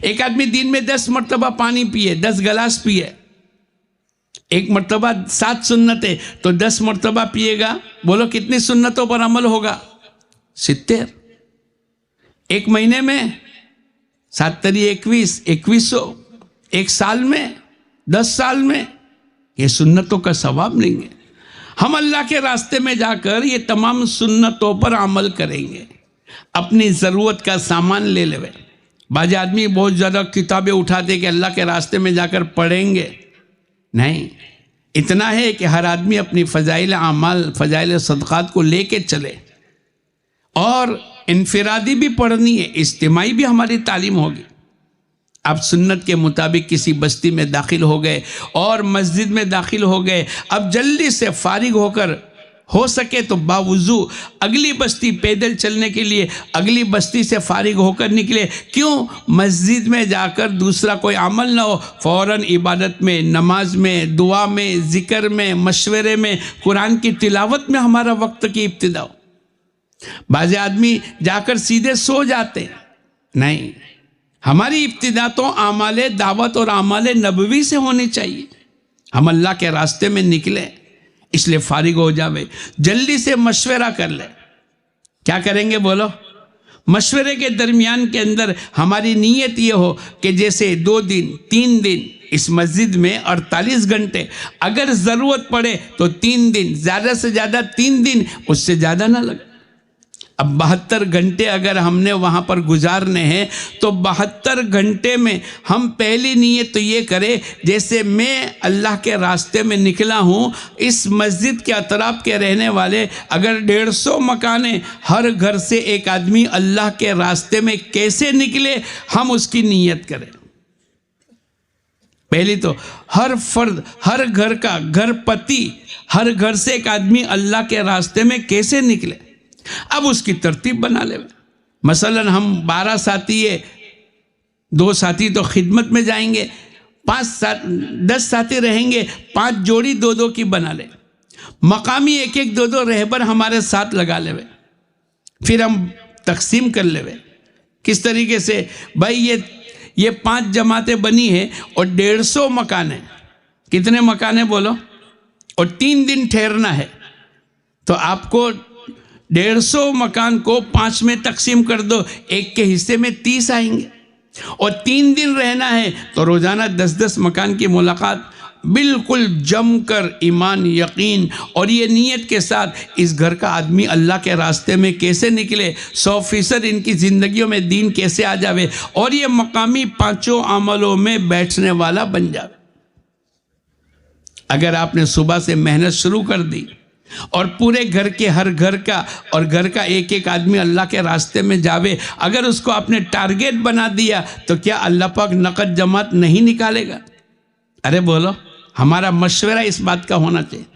Speaker 1: ایک آدمی دن میں 10 مرتبہ پانی پیے، 10 گلاس پیے، ایک مرتبہ 7 سنتیں تو 10 مرتبہ پیے گا، بولو کتنی سنتوں پر عمل ہوگا؟ 70۔ ایک مہینے میں 7 تری 21، 2100، ایک سال میں، 10 سال میں، یہ سنتوں کا ثواب لیں گے۔ ہم اللہ کے راستے میں جا کر یہ تمام سنتوں پر عمل کریں گے۔ اپنی ضرورت کا سامان لے لے۔ بعض آدمی بہت زیادہ کتابیں اٹھاتے کہ اللہ کے راستے میں جا کر پڑھیں گے، نہیں، اتنا ہے کہ ہر آدمی اپنی فضائل اعمال، فضائل صدقات کو لے کے چلے، اور انفرادی بھی پڑھنی ہے، اجتماعی بھی ہماری تعلیم ہوگی۔ آپ سنت کے مطابق کسی بستی میں داخل ہو گئے اور مسجد میں داخل ہو گئے، اب جلدی سے فارغ ہو کر، ہو سکے تو باوضو اگلی بستی پیدل چلنے کے لیے اگلی بستی سے فارغ ہو کر نکلے۔ کیوں؟ مسجد میں جا کر دوسرا کوئی عمل نہ ہو، فوراً عبادت میں، نماز میں، دعا میں، ذکر میں، مشورے میں، قرآن کی تلاوت میں ہمارا وقت کی ابتدا ہو۔ بعض آدمی جا کر سیدھے سو جاتے، نہیں، ہماری ابتدا تو اعمال دعوت اور اعمال نبوی سے ہونی چاہیے۔ ہم اللہ کے راستے میں نکلے، اس لیے فارغ ہو جاوے، جلدی سے مشورہ کر لے۔ کیا کریں گے بولو؟ مشورے کے درمیان کے اندر ہماری نیت یہ ہو کہ جیسے 2 دن 3 دن اس مسجد میں 48 گھنٹے، اگر ضرورت پڑے تو 3 دن، زیادہ سے زیادہ 3 دن، اس سے زیادہ نہ لگے۔ اب 72 گھنٹے اگر ہم نے وہاں پر گزارنے ہیں تو 72 گھنٹے میں ہم پہلی نیت تو یہ کرے جیسے میں اللہ کے راستے میں نکلا ہوں، اس مسجد کے اطراف کے رہنے والے اگر 150 مکان ہیں، ہر گھر سے ایک آدمی اللہ کے راستے میں کیسے نکلے ہم اس کی نیت کریں۔ پہلی تو ہر فرد، ہر گھر کا گھر پتی، ہر گھر سے ایک آدمی اللہ کے راستے میں کیسے نکلے، اب اس کی ترتیب بنا لے۔ مثلا ہم 12 ساتھی ہے، 2 ساتھی تو خدمت میں جائیں گے، 10 ساتھی رہیں گے، 5 جوڑی 2 کی بنا لے، مقامی 1 2 رہبر ہمارے ساتھ لگا لے، پھر ہم تقسیم کر لے۔ کس طریقے سے؟ بھائی یہ 5 جماعتیں بنی ہیں اور 150 مکان ہیں، کتنے مکان ہیں بولو، اور 3 دن ٹھہرنا ہے، تو آپ کو 150 مکان کو 5 میں تقسیم کر دو، ایک کے حصے میں 30 آئیں گے، اور 3 دن رہنا ہے تو روزانہ 10 مکان کی ملاقات، بالکل جم کر ایمان یقین اور یہ نیت کے ساتھ اس گھر کا آدمی اللہ کے راستے میں کیسے نکلے، 100% ان کی زندگیوں میں دین کیسے آ جاوے اور یہ مقامی 5 عملوں میں بیٹھنے والا بن جاوے۔ اگر آپ نے صبح سے محنت شروع کر دی اور پورے گھر کے ہر گھر کا اور گھر کا ایک آدمی اللہ کے راستے میں جاوے، اگر اس کو آپ نے ٹارگیٹ بنا دیا تو کیا اللہ پاک نقد جماعت نہیں نکالے گا؟ ارے بولو، ہمارا مشورہ اس بات کا ہونا چاہیے۔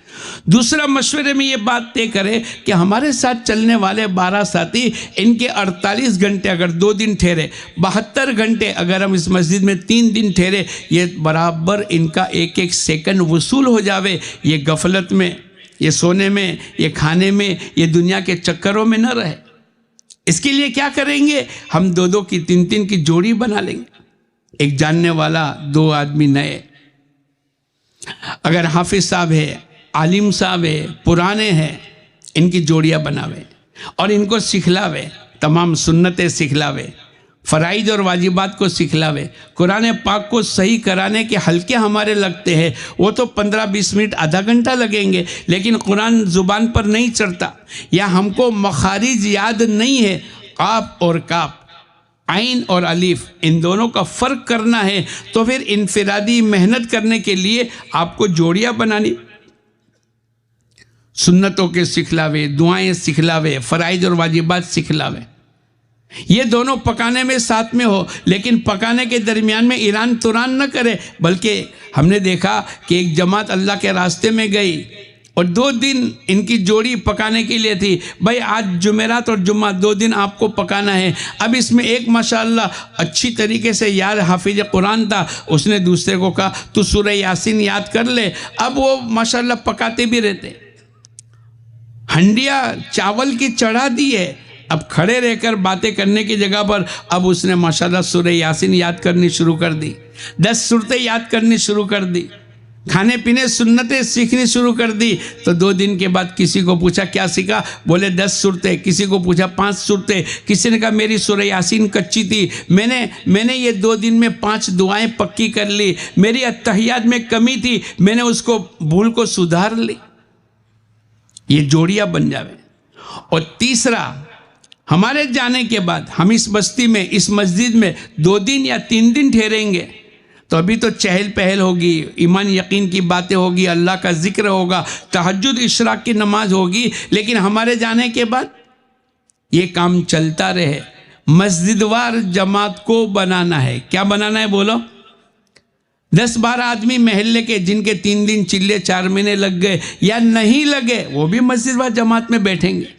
Speaker 1: دوسرا مشورے میں یہ بات طے کرے کہ ہمارے ساتھ چلنے والے 12 ساتھی، ان کے 48 گھنٹے اگر 2 دن ٹھہرے، 72 گھنٹے اگر ہم اس مسجد میں 3 دن ٹھہرے، یہ برابر ان کا 1 سیکنڈ وصول ہو جاوے، یہ غفلت میں، یہ سونے میں، یہ کھانے میں، یہ دنیا کے چکروں میں نہ رہے۔ اس کے لیے کیا کریں گے؟ ہم 2 کی 3 کی جوڑی بنا لیں گے، ایک جاننے والا، 2 آدمی نئے۔ اگر حافظ صاحب ہے، عالم صاحب ہے، پرانے ہیں، ان کی جوڑیاں بناوے اور ان کو سکھلاوے، تمام سنتیں سکھلاوے، فرائض اور واجبات کو سکھلاوے۔ قرآن پاک کو صحیح کرانے کے حلقے ہمارے لگتے ہیں، وہ تو 15-20 منٹ، آدھا گھنٹہ لگیں گے، لیکن قرآن زبان پر نہیں چڑھتا، یا ہم کو مخارج یاد نہیں ہے، قاف اور کاف، عین اور الف، ان دونوں کا فرق کرنا ہے، تو پھر انفرادی محنت کرنے کے لیے آپ کو جوڑیاں بنانی، سنتوں کے سکھلاوے، دعائیں سکھلاوے، فرائض اور واجبات سکھلاوے۔ یہ دونوں پکانے میں ساتھ میں ہو، لیکن پکانے کے درمیان میں ایران توران نہ کرے، بلکہ ہم نے دیکھا کہ ایک جماعت اللہ کے راستے میں گئی اور 2 دن ان کی جوڑی پکانے کے لیے تھی۔ بھائی آج جمعرات اور جمعہ 2 دن آپ کو پکانا ہے، اب اس میں ایک ماشاءاللہ اچھی طریقے سے یار حافظ قرآن تھا، اس نے دوسرے کو کہا تو سورہ یاسین یاد کر لے، اب وہ ماشاءاللہ پکاتے بھی رہتے، ہنڈیا چاول کی چڑھا دی ہے، اب کھڑے رہ کر باتیں کرنے کی جگہ پر اب اس نے ماشاءاللہ سورہ یاسین یاد کرنی شروع کر دی، 10 سورتیں یاد کرنی شروع کر دی، کھانے پینے سنتیں سیکھنی شروع کر دی۔ تو 2 دن کے بعد کسی کو پوچھا کیا سیکھا؟ بولے 10 سورتیں، کسی کو پوچھا 5 سورتیں، کسی نے کہا میری سورہ یاسین کچی تھی، میں نے یہ 2 دن میں 5 دعائیں پکی کر لی، میری اتحیات میں کمی تھی، میں نے اس کو بھول کو سدھار لی۔ یہ جوڑیاں بن جاوے۔ اور تیسرا، ہمارے جانے کے بعد ہم اس بستی میں، اس مسجد میں 2 دن یا 3 دن ٹھہریں گے، تو ابھی تو چہل پہل ہوگی، ایمان یقین کی باتیں ہوگی، اللہ کا ذکر ہوگا، تہجد اشراق کی نماز ہوگی، لیکن ہمارے جانے کے بعد یہ کام چلتا رہے۔ مسجد وار جماعت کو بنانا ہے۔ کیا بنانا ہے بولو؟ 10-12 آدمی محلے کے جن کے 3 دن چلے 4 مہینے لگ گئے یا نہیں لگے، وہ بھی مسجد وار جماعت میں بیٹھیں گے۔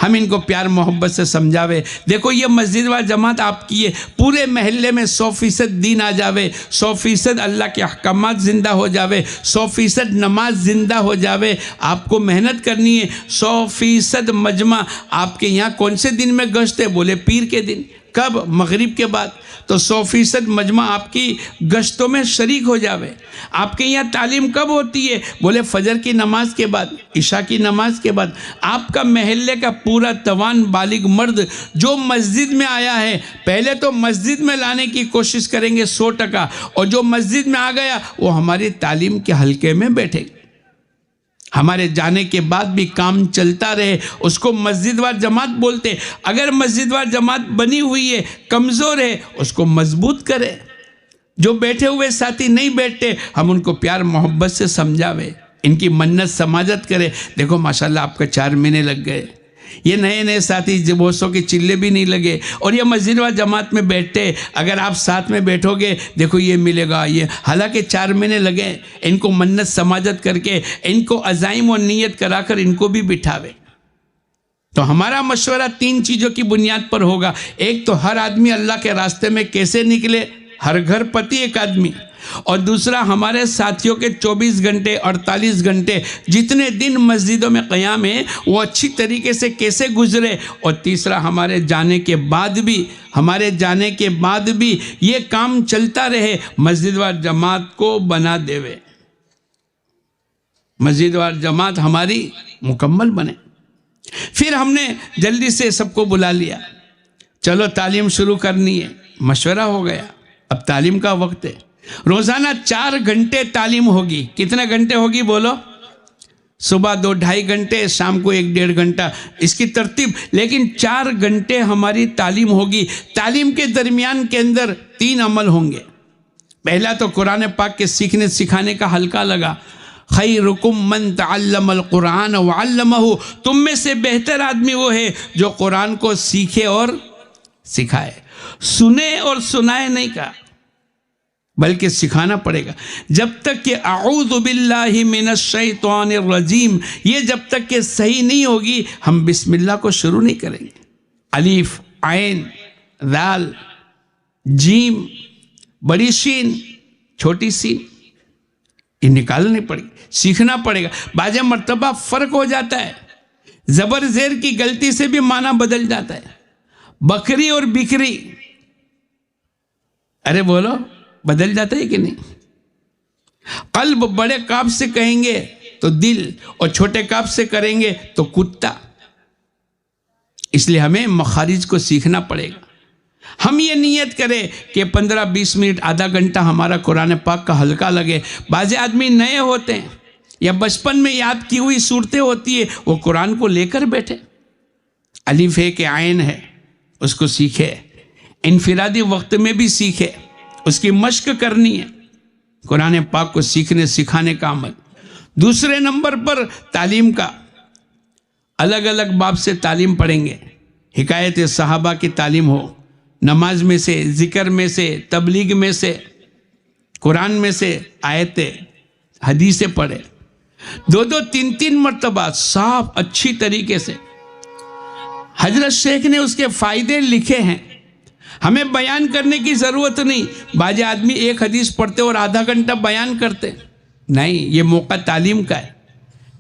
Speaker 1: ہم ان کو پیار محبت سے سمجھاوے، دیکھو یہ مسجد وار جماعت آپ کی ہے، پورے محلے میں 100% دین آ جاوے، 100% اللہ کے احکامات زندہ ہو جاوے، 100% نماز زندہ ہو جاوے۔ آپ کو محنت کرنی ہے۔ 100% مجمع آپ کے یہاں کون سے دن میں گشت ہے؟ بولے پیر کے دن۔ کب؟ مغرب کے بعد۔ تو 100% مجمع آپ کی گشتوں میں شریک ہو جاوے۔ آپ کے یہاں تعلیم کب ہوتی ہے؟ بولے فجر کی نماز کے بعد، عشاء کی نماز کے بعد۔ آپ کا محلے کا پورا توان بالغ مرد جو مسجد میں آیا ہے، پہلے تو مسجد میں لانے کی کوشش کریں گے 100%، اور جو مسجد میں آ گیا وہ ہماری تعلیم کے حلقے میں بیٹھے گا۔ ہمارے جانے کے بعد بھی کام چلتا رہے، اس کو مسجد وار جماعت بولتے۔ اگر مسجد وار جماعت بنی ہوئی ہے، کمزور ہے، اس کو مضبوط کرے۔ جو بیٹھے ہوئے ساتھی نہیں بیٹھتے، ہم ان کو پیار محبت سے سمجھاوے، ان کی منت سماجت کرے۔ دیکھو ماشاءاللہ آپ کا 4 مہینے لگ گئے، یہ نئے نئے ساتھی بہتوں کے چلے بھی نہیں لگے، اور یہ مسجد وار جماعت میں بیٹھتے۔ اگر آپ ساتھ میں بیٹھو گے، دیکھو یہ ملے گا، یہ حالانکہ 4 مہینے لگے، ان کو منت سماجت کر کے، ان کو عزائم و نیت کرا کر ان کو بھی بٹھاوے۔ تو ہمارا مشورہ 3 چیزوں کی بنیاد پر ہوگا۔ ایک تو ہر آدمی اللہ کے راستے میں کیسے نکلے، ہر گھر پتی ایک آدمی، اور دوسرا ہمارے ساتھیوں کے 24 گھنٹے 48 گھنٹے جتنے دن مسجدوں میں قیام ہے وہ اچھی طریقے سے کیسے گزرے، اور تیسرا ہمارے جانے کے بعد بھی یہ کام چلتا رہے، مسجد وار جماعت کو بنا دیوے، مسجد وار جماعت ہماری مکمل بنے۔ پھر ہم نے جلدی سے سب کو بلا لیا، چلو تعلیم شروع کرنی ہے، مشورہ ہو گیا، اب تعلیم کا وقت ہے۔ روزانہ 4 گھنٹے تعلیم ہوگی۔ کتنے گھنٹے ہوگی بولو؟ صبح 2-2.5 گھنٹے، شام کو 1-1.5 گھنٹہ، اس کی ترتیب، لیکن 4 گھنٹے ہماری تعلیم ہوگی۔ تعلیم کے درمیان کے اندر 3 عمل ہوں گے۔ پہلا تو قرآن پاک کے سیکھنے سکھانے کا حلقہ لگا، خیرکم من تعلم القرآن وعلمہ، تم میں سے بہتر آدمی وہ ہے جو قرآن کو سیکھے اور سکھائے۔ سنے اور سنائے نہیں کہا، بلکہ سکھانا پڑے گا۔ جب تک کہ اعوذ باللہ من الشیطان الرجیم یہ جب تک کہ صحیح نہیں ہوگی، ہم بسم اللہ کو شروع نہیں کریں گے۔ الف، عین، دال، جیم، بڑی شین، چھوٹی سین، یہ نکالنی پڑے گی، سیکھنا پڑے گا۔ بعض مرتبہ فرق ہو جاتا ہے، زبر زیر کی غلطی سے بھی معنی بدل جاتا ہے۔ بکری اور بکری، ارے بولو، بدل جاتا ہے کہ نہیں؟ قلب بڑے کاف سے کہیں گے تو دل، اور چھوٹے کاف سے کریں گے تو کتا۔ اس لیے ہمیں مخارج کو سیکھنا پڑے گا۔ ہم یہ نیت کریں کہ 15-20 منٹ، آدھا گھنٹہ ہمارا قرآن پاک کا حلقہ لگے۔ بعض آدمی نئے ہوتے ہیں یا بچپن میں یاد کی ہوئی صورتیں ہوتی ہے، وہ قرآن کو لے کر بیٹھے، الف ہے کہ عین ہے، اس کو سیکھے، انفرادی وقت میں بھی سیکھے، اس کی مشق کرنی ہے، قرآن پاک کو سیکھنے سکھانے کا عمل۔ دوسرے نمبر پر تعلیم کا، الگ الگ باب سے تعلیم پڑھیں گے، حکایت صحابہ کی تعلیم ہو، نماز میں سے، ذکر میں سے، تبلیغ میں سے، قرآن میں سے آیتیں حدیثیں پڑھے، 2-2 3-3 مرتبہ صاف اچھی طریقے سے۔ حضرت شیخ نے اس کے فائدے لکھے ہیں، ہمیں بیان کرنے کی ضرورت نہیں۔ بعض آدمی ایک حدیث پڑھتے اور آدھا گھنٹہ بیان کرتے، نہیں، یہ موقع تعلیم کا ہے۔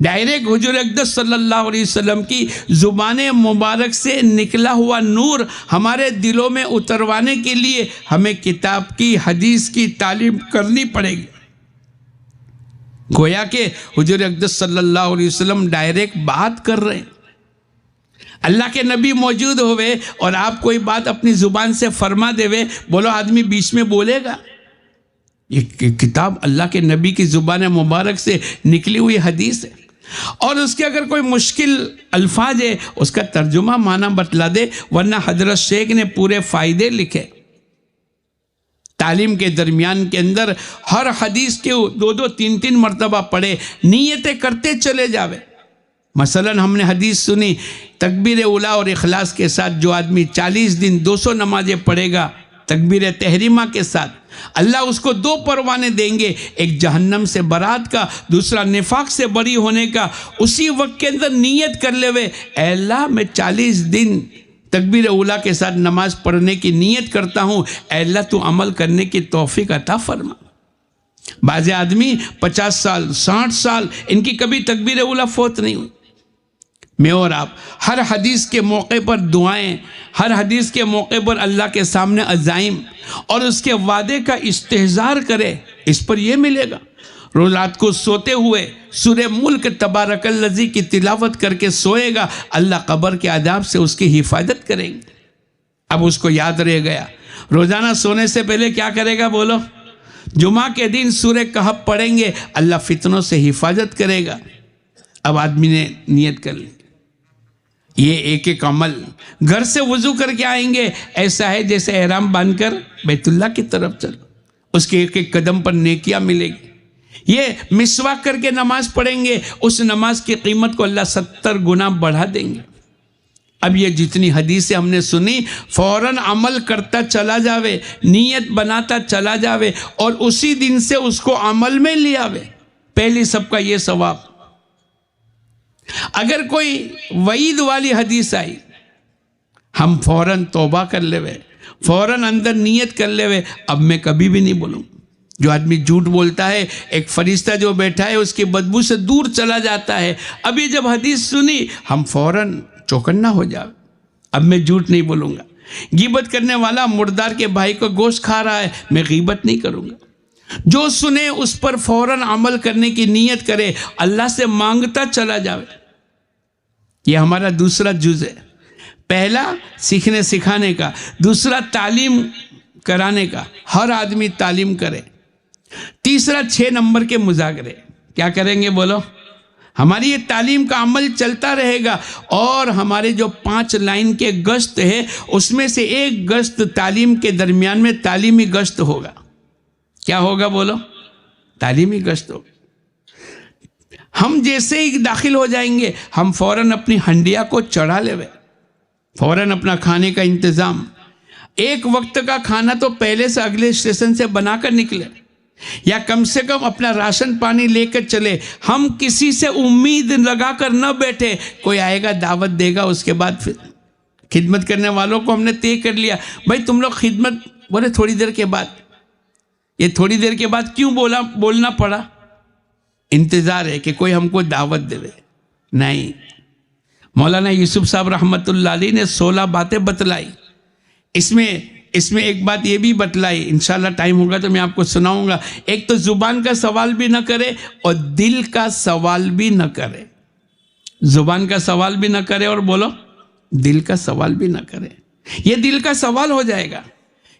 Speaker 1: ڈائریکٹ حضور اقدس صلی اللہ علیہ وسلم کی زبان مبارک سے نکلا ہوا نور ہمارے دلوں میں اتروانے کے لیے ہمیں کتاب کی، حدیث کی تعلیم کرنی پڑے گی۔ گویا کہ حضور اقدس صلی اللہ علیہ وسلم ڈائریکٹ بات کر رہے ہیں، اللہ کے نبی موجود ہوئے اور آپ کوئی بات اپنی زبان سے فرما دے وے، بولو آدمی بیچ میں بولے گا؟ یہ کتاب اللہ کے نبی کی زبان مبارک سے نکلی ہوئی حدیث ہے، اور اس کے اگر کوئی مشکل الفاظ ہے اس کا ترجمہ معنی بتلا دے، ورنہ حضرت شیخ نے پورے فائدے لکھے۔ تعلیم کے درمیان کے اندر ہر حدیث کے 2-2 3-3 مرتبہ پڑھے، نیتیں کرتے چلے جاوے۔ مثلا ہم نے حدیث سنی، تکبیر اولیٰ اور اخلاص کے ساتھ جو آدمی 40 دن 200 نمازیں پڑھے گا تکبیر تحریمہ کے ساتھ، اللہ اس کو 2 پروانے دیں گے، ایک جہنم سے برات کا، دوسرا نفاق سے بری ہونے کا۔ اسی وقت کے اندر نیت کر لے وے، اے اللہ میں 40 دن تکبیر اولیٰ کے ساتھ نماز پڑھنے کی نیت کرتا ہوں، اے اللہ تو عمل کرنے کی توفیق عطا فرما۔ بعض آدمی 50 سال 60 سال ان کی کبھی تکبیر اولیٰ فوت نہیں ہوئی۔ میں اور آپ ہر حدیث کے موقع پر دعائیں، ہر حدیث کے موقع پر اللہ کے سامنے عزائم اور اس کے وعدے کا استحضار کرے، اس پر یہ ملے گا۔ روز رات کو سوتے ہوئے سورہ ملک تبارک الذی کی تلاوت کر کے سوئے گا، اللہ قبر کے عذاب سے اس کی حفاظت کریں گے۔ اب اس کو یاد رہ گیا، روزانہ سونے سے پہلے کیا کرے گا بولو؟ جمعہ کے دن سورہ کہف پڑھیں گے، اللہ فتنوں سے حفاظت کرے گا۔ اب آدمی نے نیت کر لی، یہ ایک ایک عمل گھر سے وضو کر کے آئیں گے، ایسا ہے جیسے احرام باندھ کر بیت اللہ کی طرف چلو، اس کے ایک ایک قدم پر نیکیاں ملے گی۔ یہ مسواک کر کے نماز پڑھیں گے، اس نماز کی قیمت کو اللہ 70 گنا بڑھا دیں گے۔ اب یہ جتنی حدیثیں ہم نے سنی، فوراً عمل کرتا چلا جاوے، نیت بناتا چلا جاوے اور اسی دن سے اس کو عمل میں لے آوے، پہلی سب کا یہ ثواب۔ اگر کوئی وعید والی حدیث آئی، ہم فوراً توبہ کر لے، فوراً اندر نیت کر لے، اب میں کبھی بھی نہیں بولوں۔ جو آدمی جھوٹ بولتا ہے، ایک فرشتہ جو بیٹھا ہے اس کی بدبو سے دور چلا جاتا ہے۔ ابھی جب حدیث سنی ہم فوراً چوکنا ہو جاؤ، اب میں جھوٹ نہیں بولوں گا۔ غیبت کرنے والا مردار کے بھائی کو گوشت کھا رہا ہے، میں غیبت نہیں کروں گا۔ جو سنے اس پر فوراً عمل کرنے کی نیت کرے، اللہ سے مانگتا چلا جاوے۔ یہ ہمارا دوسرا جز ہے، پہلا سیکھنے سکھانے کا، دوسرا تعلیم کرانے کا، ہر آدمی تعلیم کرے، تیسرا 6 نمبر کے مذاکرے۔ کیا کریں گے بولو؟ ہماری یہ تعلیم کا عمل چلتا رہے گا، اور ہمارے جو 5 لائن کے گشت ہے اس میں سے ایک گشت تعلیم کے درمیان میں تعلیمی گشت ہوگا۔ کیا ہوگا بولو؟ تعلیمی گشت ہوگا۔ ہم جیسے ہی داخل ہو جائیں گے ہم فوراً اپنی ہنڈیا کو چڑھا لے، فوراً اپنا کھانے کا انتظام، ایک وقت کا کھانا تو پہلے سے اگلے اسٹیشن سے بنا کر نکلے، یا کم سے کم اپنا راشن پانی لے کر چلے۔ ہم کسی سے امید لگا کر نہ بیٹھے، کوئی آئے گا دعوت دے گا، اس کے بعد پھر خدمت کرنے والوں کو ہم نے طے کر لیا، بھائی تم لوگ خدمت، بولے تھوڑی دیر کے بعد۔ یہ تھوڑی دیر کے بعد کیوں بولنا پڑا؟ انتظار ہے کہ کوئی ہم کو دعوت دے۔ نہیں، مولانا یوسف صاحب رحمت اللہ علیہ نے 16 باتیں بتلائی، اس میں ایک بات یہ بھی بتلائی، انشاءاللہ ٹائم ہوگا تو میں آپ کو سناؤں گا۔ ایک تو زبان کا سوال بھی نہ کرے اور دل کا سوال بھی نہ کرے، زبان کا سوال بھی نہ کرے اور بولو دل کا سوال بھی نہ کرے۔ یہ دل کا سوال ہو جائے گا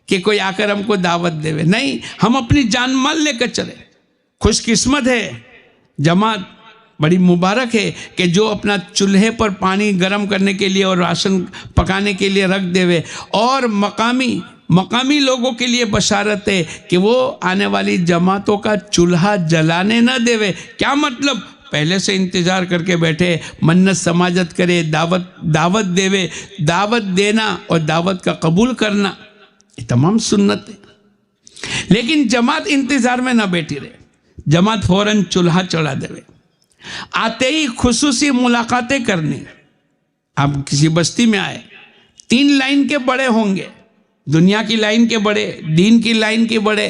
Speaker 1: کہ کوئی آ کر ہم کو دعوت دے، نہیں، ہم اپنی جان مال لے کر چلے۔ خوش قسمت ہے جماعت، بڑی مبارک ہے کہ جو اپنا چولہے پر پانی گرم کرنے کے لیے اور راشن پکانے کے لیے رکھ دے، اور مقامی لوگوں کے لیے بشارت ہے کہ وہ آنے والی جماعتوں کا چولہا جلانے نہ دے۔ کیا مطلب؟ پہلے سے انتظار کر کے بیٹھے، منت سماجت کرے، دعوت دے، دعوت دینا اور دعوت کا قبول کرنا، یہ تمام سنت ہے۔ لیکن جماعت انتظار میں نہ بیٹھی رہے، جماعت فوراً چولہا چڑھا دے، آتے ہی خصوصی ملاقاتیں کرنی۔ آپ کسی بستی میں آئے، 3 لائن کے بڑے ہوں گے، دنیا کی لائن کے بڑے، دین کی لائن کے بڑے،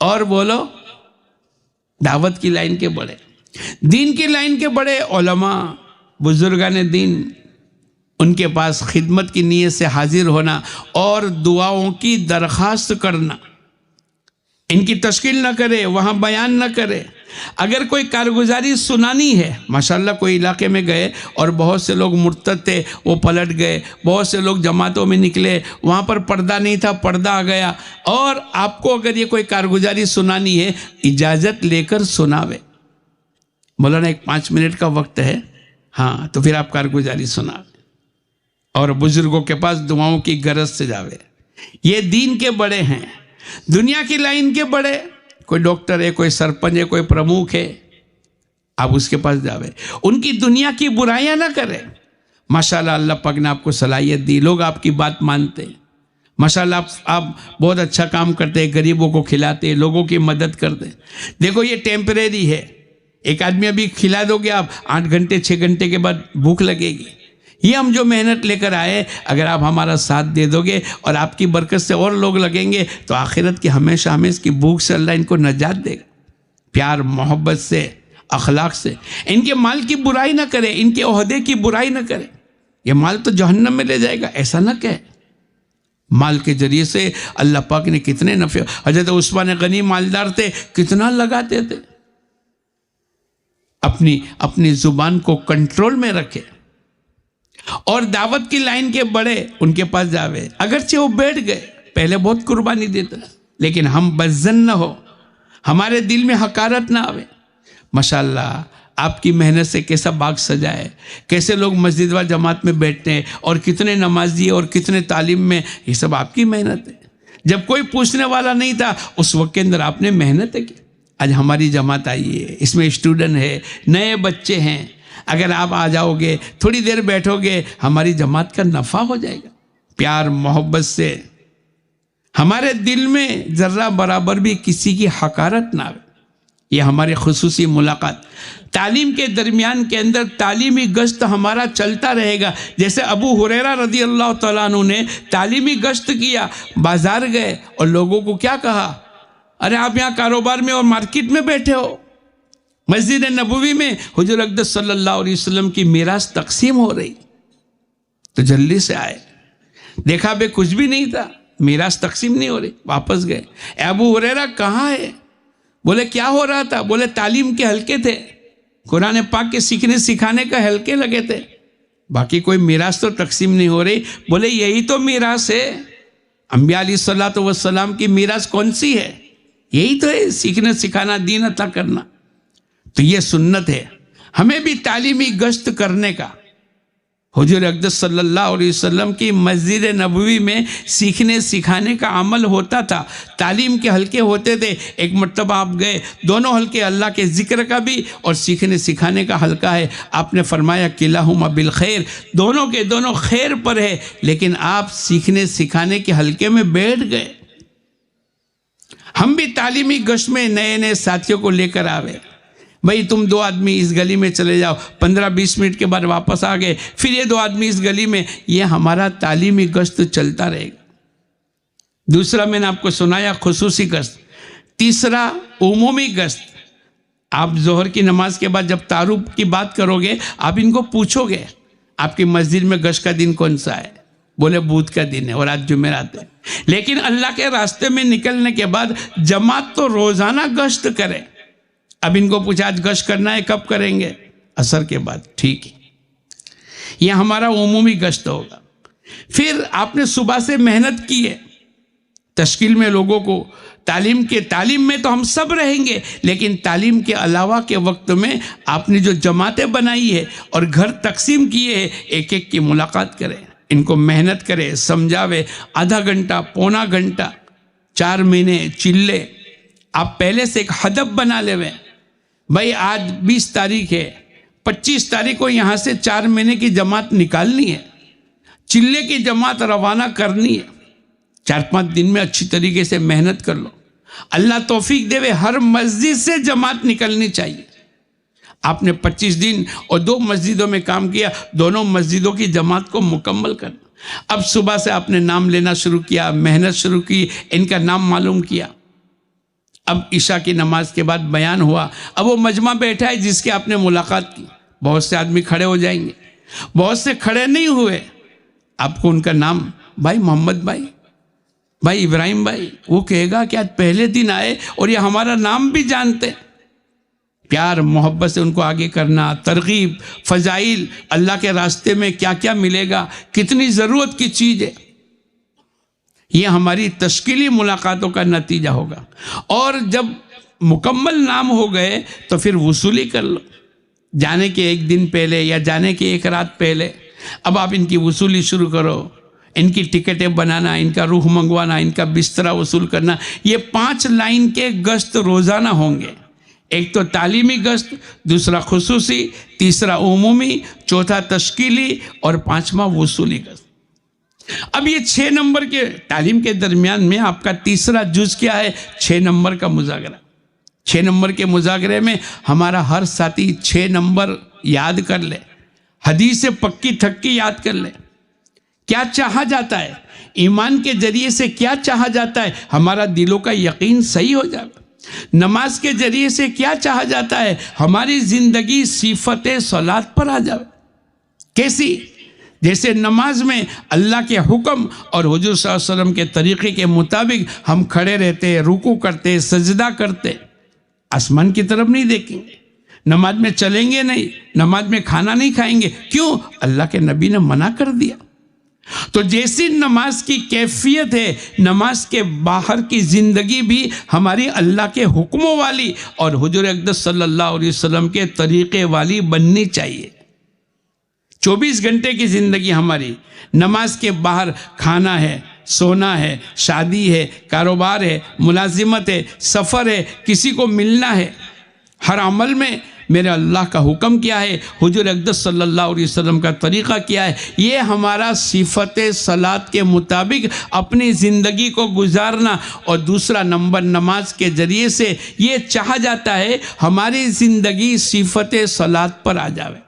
Speaker 1: اور بولو دعوت کی لائن کے بڑے۔ دین کی لائن کے بڑے علماء، بزرگان دین، ان کے پاس خدمت کی نیت سے حاضر ہونا اور دعاؤں کی درخواست کرنا۔ ان کی تشکیل نہ کرے، وہاں بیان نہ کرے۔ اگر کوئی کارگزاری سنانی ہے، ماشاءاللہ کوئی علاقے میں گئے اور بہت سے لوگ مرتد تھے، وہ پلٹ گئے، بہت سے لوگ جماعتوں میں نکلے، وہاں پر پردہ نہیں تھا، پردہ آ گیا، اور آپ کو اگر یہ کوئی کارگزاری سنانی ہے، اجازت لے کر سناوے۔ مولانا ایک 5 منٹ کا وقت ہے، ہاں تو پھر آپ کارگزاری سناوے، اور بزرگوں کے پاس دعاؤں کی غرض سے جاوے۔ یہ دین کے بڑے ہیں۔ دنیا کی لائن کے بڑے، کوئی ڈاکٹر ہے، کوئی سرپنچ ہے، کوئی پرموکھ ہے، آپ اس کے پاس جاوے، ان کی دنیا کی برائیاں نہ کرے۔ ماشاءاللہ اللہ پاک نے آپ کو صلاحیت دی، لوگ آپ کی بات مانتے ہیں، ماشاءاللہ آپ بہت اچھا کام کرتے ہیں، غریبوں کو کھلاتے، لوگوں کی مدد کرتے۔ دیکھو یہ ٹیمپریری ہے، ایک آدمی ابھی کھلا دو گے آپ، 8 گھنٹے 6 گھنٹے کے بعد بھوک لگے گی۔ یہ ہم جو محنت لے کر آئے، اگر آپ ہمارا ساتھ دے دو گے اور آپ کی برکت سے اور لوگ لگیں گے تو آخرت کی ہمیشہ اس کی بھوک سے اللہ ان کو نجات دے گا۔ پیار محبت سے، اخلاق سے، ان کے مال کی برائی نہ کرے، ان کے عہدے کی برائی نہ کرے، یہ مال تو جہنم میں لے جائے گا، ایسا نہ کہے۔ مال کے ذریعے سے اللہ پاک نے کتنے نفع، حضرت عثمان غنی مالدار تھے، کتنا لگاتے تھے۔ اپنی زبان کو کنٹرول میں رکھے، اور دعوت کی لائن کے بڑے ان کے پاس جاوے، اگرچہ وہ بیٹھ گئے، پہلے بہت قربانی دیتے، لیکن ہم بدظن نہ ہو، ہمارے دل میں حقارت نہ آوے۔ ماشاءاللہ آپ کی محنت سے کیسا باغ سجا ہے، کیسے لوگ مسجد و جماعت میں بیٹھتے ہیں، اور کتنے نمازی اور کتنے تعلیم میں، یہ سب آپ کی محنت ہے۔ جب کوئی پوچھنے والا نہیں تھا اس وقت کے اندر آپ نے محنت کی۔ آج ہماری جماعت آئی ہے، اس میں اسٹوڈنٹ ہے، نئے بچے ہیں، اگر آپ آ جاؤ گے، تھوڑی دیر بیٹھو گے، ہماری جماعت کا نفع ہو جائے گا۔ پیار محبت سے ہمارے دل میں ذرہ برابر بھی کسی کی حقارت نہ ہو، یہ ہماری خصوصی ملاقات۔ تعلیم کے درمیان کے اندر تعلیمی گشت ہمارا چلتا رہے گا۔ جیسے ابو ہریرہ رضی اللہ تعالیٰ عنہ نے تعلیمی گشت کیا، بازار گئے اور لوگوں کو کیا کہا، ارے آپ یہاں کاروبار میں اور مارکیٹ میں بیٹھے ہو، مسجد نبوی میں حضور اقدس صلی اللہ علیہ وسلم کی میراث تقسیم ہو رہی، تو جلدی سے آئے، دیکھا بے کچھ بھی نہیں تھا، میراث تقسیم نہیں ہو رہی، واپس گئے۔ ابو ہریرہ کہاں ہے؟ بولے کیا ہو رہا تھا؟ بولے تعلیم کے حلقے تھے، قرآن پاک کے سیکھنے سکھانے کا حلقے لگے تھے، باقی کوئی میراث تو تقسیم نہیں ہو رہی۔ بولے یہی تو میراث ہے، انبیاء علیہ الصلوۃ والسلام کی میراث کون سی ہے؟ یہی تو ہے، سیکھنے سکھانا، دین عطا کرنا۔ تو یہ سنت ہے ہمیں بھی تعلیمی گشت کرنے کا۔ حضور اقدس صلی اللہ علیہ وسلم کی مسجد نبوی میں سیکھنے سکھانے کا عمل ہوتا تھا، تعلیم کے حلقے ہوتے تھے۔ ایک مرتبہ آپ گئے، دونوں حلقے اللہ کے ذکر کا بھی اور سیکھنے سکھانے کا حلقہ ہے، آپ نے فرمایا کلاہما بالخیر، دونوں کے دونوں خیر پر ہے، لیکن آپ سیکھنے سکھانے کے حلقے میں بیٹھ گئے۔ ہم بھی تعلیمی گشت میں نئے نئے ساتھیوں کو لے کر آوے، بھئی تم 2 آدمی اس گلی میں چلے جاؤ، 15-20 منٹ کے بعد واپس آ گئے، پھر یہ 2 آدمی اس گلی میں، یہ ہمارا تعلیمی گشت چلتا رہے گا۔ دوسرا میں نے آپ کو سنایا خصوصی گشت۔ تیسرا عمومی گشت۔ آپ ظہر کی نماز کے بعد جب تعارف کی بات کرو گے، آپ ان کو پوچھو گے آپ کی مسجد میں گشت کا دن کون سا ہے؟ بولے بدھ کا دن ہے اور آج جمعرات ہے۔ لیکن اللہ کے راستے میں نکلنے کے بعد جماعت تو روزانہ گشت کرے۔ اب ان کو پوچھا آج گشت کرنا ہے، کب کریں گے؟ عصر کے بعد، ٹھیک ہے، یہ ہمارا عمومی گشت ہوگا۔ پھر آپ نے صبح سے محنت کی ہے تشکیل میں لوگوں کو، تعلیم میں تو ہم سب رہیں گے، لیکن تعلیم کے علاوہ کے وقت میں آپ نے جو جماعتیں بنائی ہے اور گھر تقسیم کیے ہیں، ایک ایک کی ملاقات کریں، ان کو محنت کرے، سمجھاوے، آدھا گھنٹہ، پونا گھنٹہ، 4 مہینے چلے۔ آپ پہلے سے ایک ہدف بنا لے ہوئے، بھائی آج 20 تاریخ ہے، 25 تاریخ کو یہاں سے 4 مہینے کی جماعت نکالنی ہے، چلے کی جماعت روانہ کرنی ہے۔ 4-5 دن میں اچھی طریقے سے محنت کر لو، اللہ توفیق دے، ہر مسجد سے جماعت نکلنی چاہیے۔ آپ نے 25 دن اور 2 مسجدوں میں کام کیا، دونوں مسجدوں کی جماعت کو مکمل کرنا۔ اب صبح سے آپ نے نام لینا شروع کیا، محنت شروع کی، ان کا نام معلوم کیا۔ اب عشاء کی نماز کے بعد بیان ہوا، اب وہ مجمع بیٹھا ہے جس کے آپ نے ملاقات کی، بہت سے آدمی کھڑے ہو جائیں گے، بہت سے کھڑے نہیں ہوئے، آپ کو ان کا نام، بھائی محمد بھائی، بھائی ابراہیم بھائی، وہ کہے گا کہ آج پہلے دن آئے اور یہ ہمارا نام بھی جانتے۔ پیار محبت سے ان کو آگے کرنا، ترغیب، فضائل، اللہ کے راستے میں کیا کیا ملے گا، کتنی ضرورت کی چیز ہے، یہ ہماری تشکیلی ملاقاتوں کا نتیجہ ہوگا۔ اور جب مکمل نام ہو گئے تو پھر وصولی کر لو، جانے کے 1 دن پہلے یا جانے کے 1 رات پہلے اب آپ ان کی وصولی شروع کرو، ان کی ٹکٹیں بنانا، ان کا روح منگوانا، ان کا بسترہ وصول کرنا۔ یہ 5 لائن کے گشت روزانہ ہوں گے، ایک تو تعلیمی گشت، دوسرا خصوصی، تیسرا عمومی، چوتھا تشکیلی اور 5واں وصولی گشت۔ اب یہ 6 نمبر کے تعلیم کے درمیان میں آپ کا تیسرا جز کیا ہے؟ 6 نمبر کا مذاکرہ۔ 6 نمبر کے مذاکرے میں ہمارا ہر ساتھی 6 نمبر یاد کر لے، حدیث پکی تھکی یاد کر لے، کیا چاہا جاتا ہے، ایمان کے ذریعے سے کیا چاہا جاتا ہے، ہمارا دلوں کا یقین صحیح ہو جائے۔ نماز کے ذریعے سے کیا چاہا جاتا ہے، ہماری زندگی صفت صلاۃ پر آ جائے۔ کیسی؟ جیسے نماز میں اللہ کے حکم اور حضور صلی اللہ علیہ وسلم کے طریقے کے مطابق ہم کھڑے رہتے، رکوع کرتے، سجدہ کرتے، آسمان کی طرف نہیں دیکھیں گے، نماز میں چلیں گے نہیں، نماز میں کھانا نہیں کھائیں گے، کیوں؟ اللہ کے نبی نے منع کر دیا۔ تو جیسی نماز کی کیفیت ہے، نماز کے باہر کی زندگی بھی ہماری اللہ کے حکموں والی اور حضور اقدس صلی اللہ علیہ وسلم کے طریقے والی بننی چاہیے۔ 24 گھنٹے کی زندگی ہماری نماز کے باہر کھانا ہے، سونا ہے، شادی ہے، کاروبار ہے، ملازمت ہے، سفر ہے، کسی کو ملنا ہے، ہر عمل میں میرے اللہ کا حکم کیا ہے، حضور اقدس صلی اللہ علیہ وسلم کا طریقہ کیا ہے، یہ ہمارا صفت صلاۃ کے مطابق اپنی زندگی کو گزارنا۔ اور دوسرا نمبر، نماز کے ذریعے سے یہ چاہا جاتا ہے ہماری زندگی صفت صلاۃ پر آ جاوے،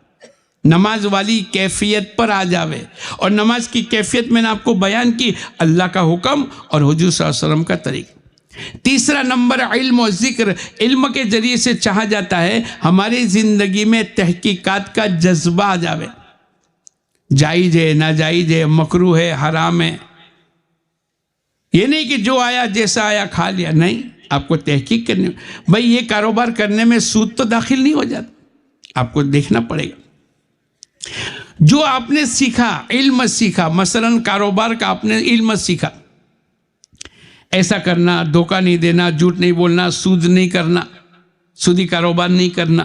Speaker 1: نماز والی کیفیت پر آ جاوے۔ اور نماز کی کیفیت میں نے آپ کو بیان کی، اللہ کا حکم اور حضور صلی اللہ علیہ وسلم کا طریقہ۔ تیسرا نمبر، علم و ذکر، علم کے ذریعے سے چاہا جاتا ہے ہماری زندگی میں تحقیقات کا جذبہ آ جاوے، جائز ہے، ناجائز ہے، مکروہ ہے، حرام ہے۔ یہ نہیں کہ جو آیا جیسا آیا کھا لیا، نہیں، آپ کو تحقیق کرنے، بھائی یہ کاروبار کرنے میں سود تو داخل نہیں ہو جاتا، آپ کو دیکھنا پڑے گا۔ جو آپ نے سیکھا، علم سیکھا، مثلا کاروبار کا آپ نے علم سیکھا، ایسا کرنا، دھوکہ نہیں دینا، جھوٹ نہیں بولنا، سود نہیں کرنا، سودی کاروبار نہیں کرنا،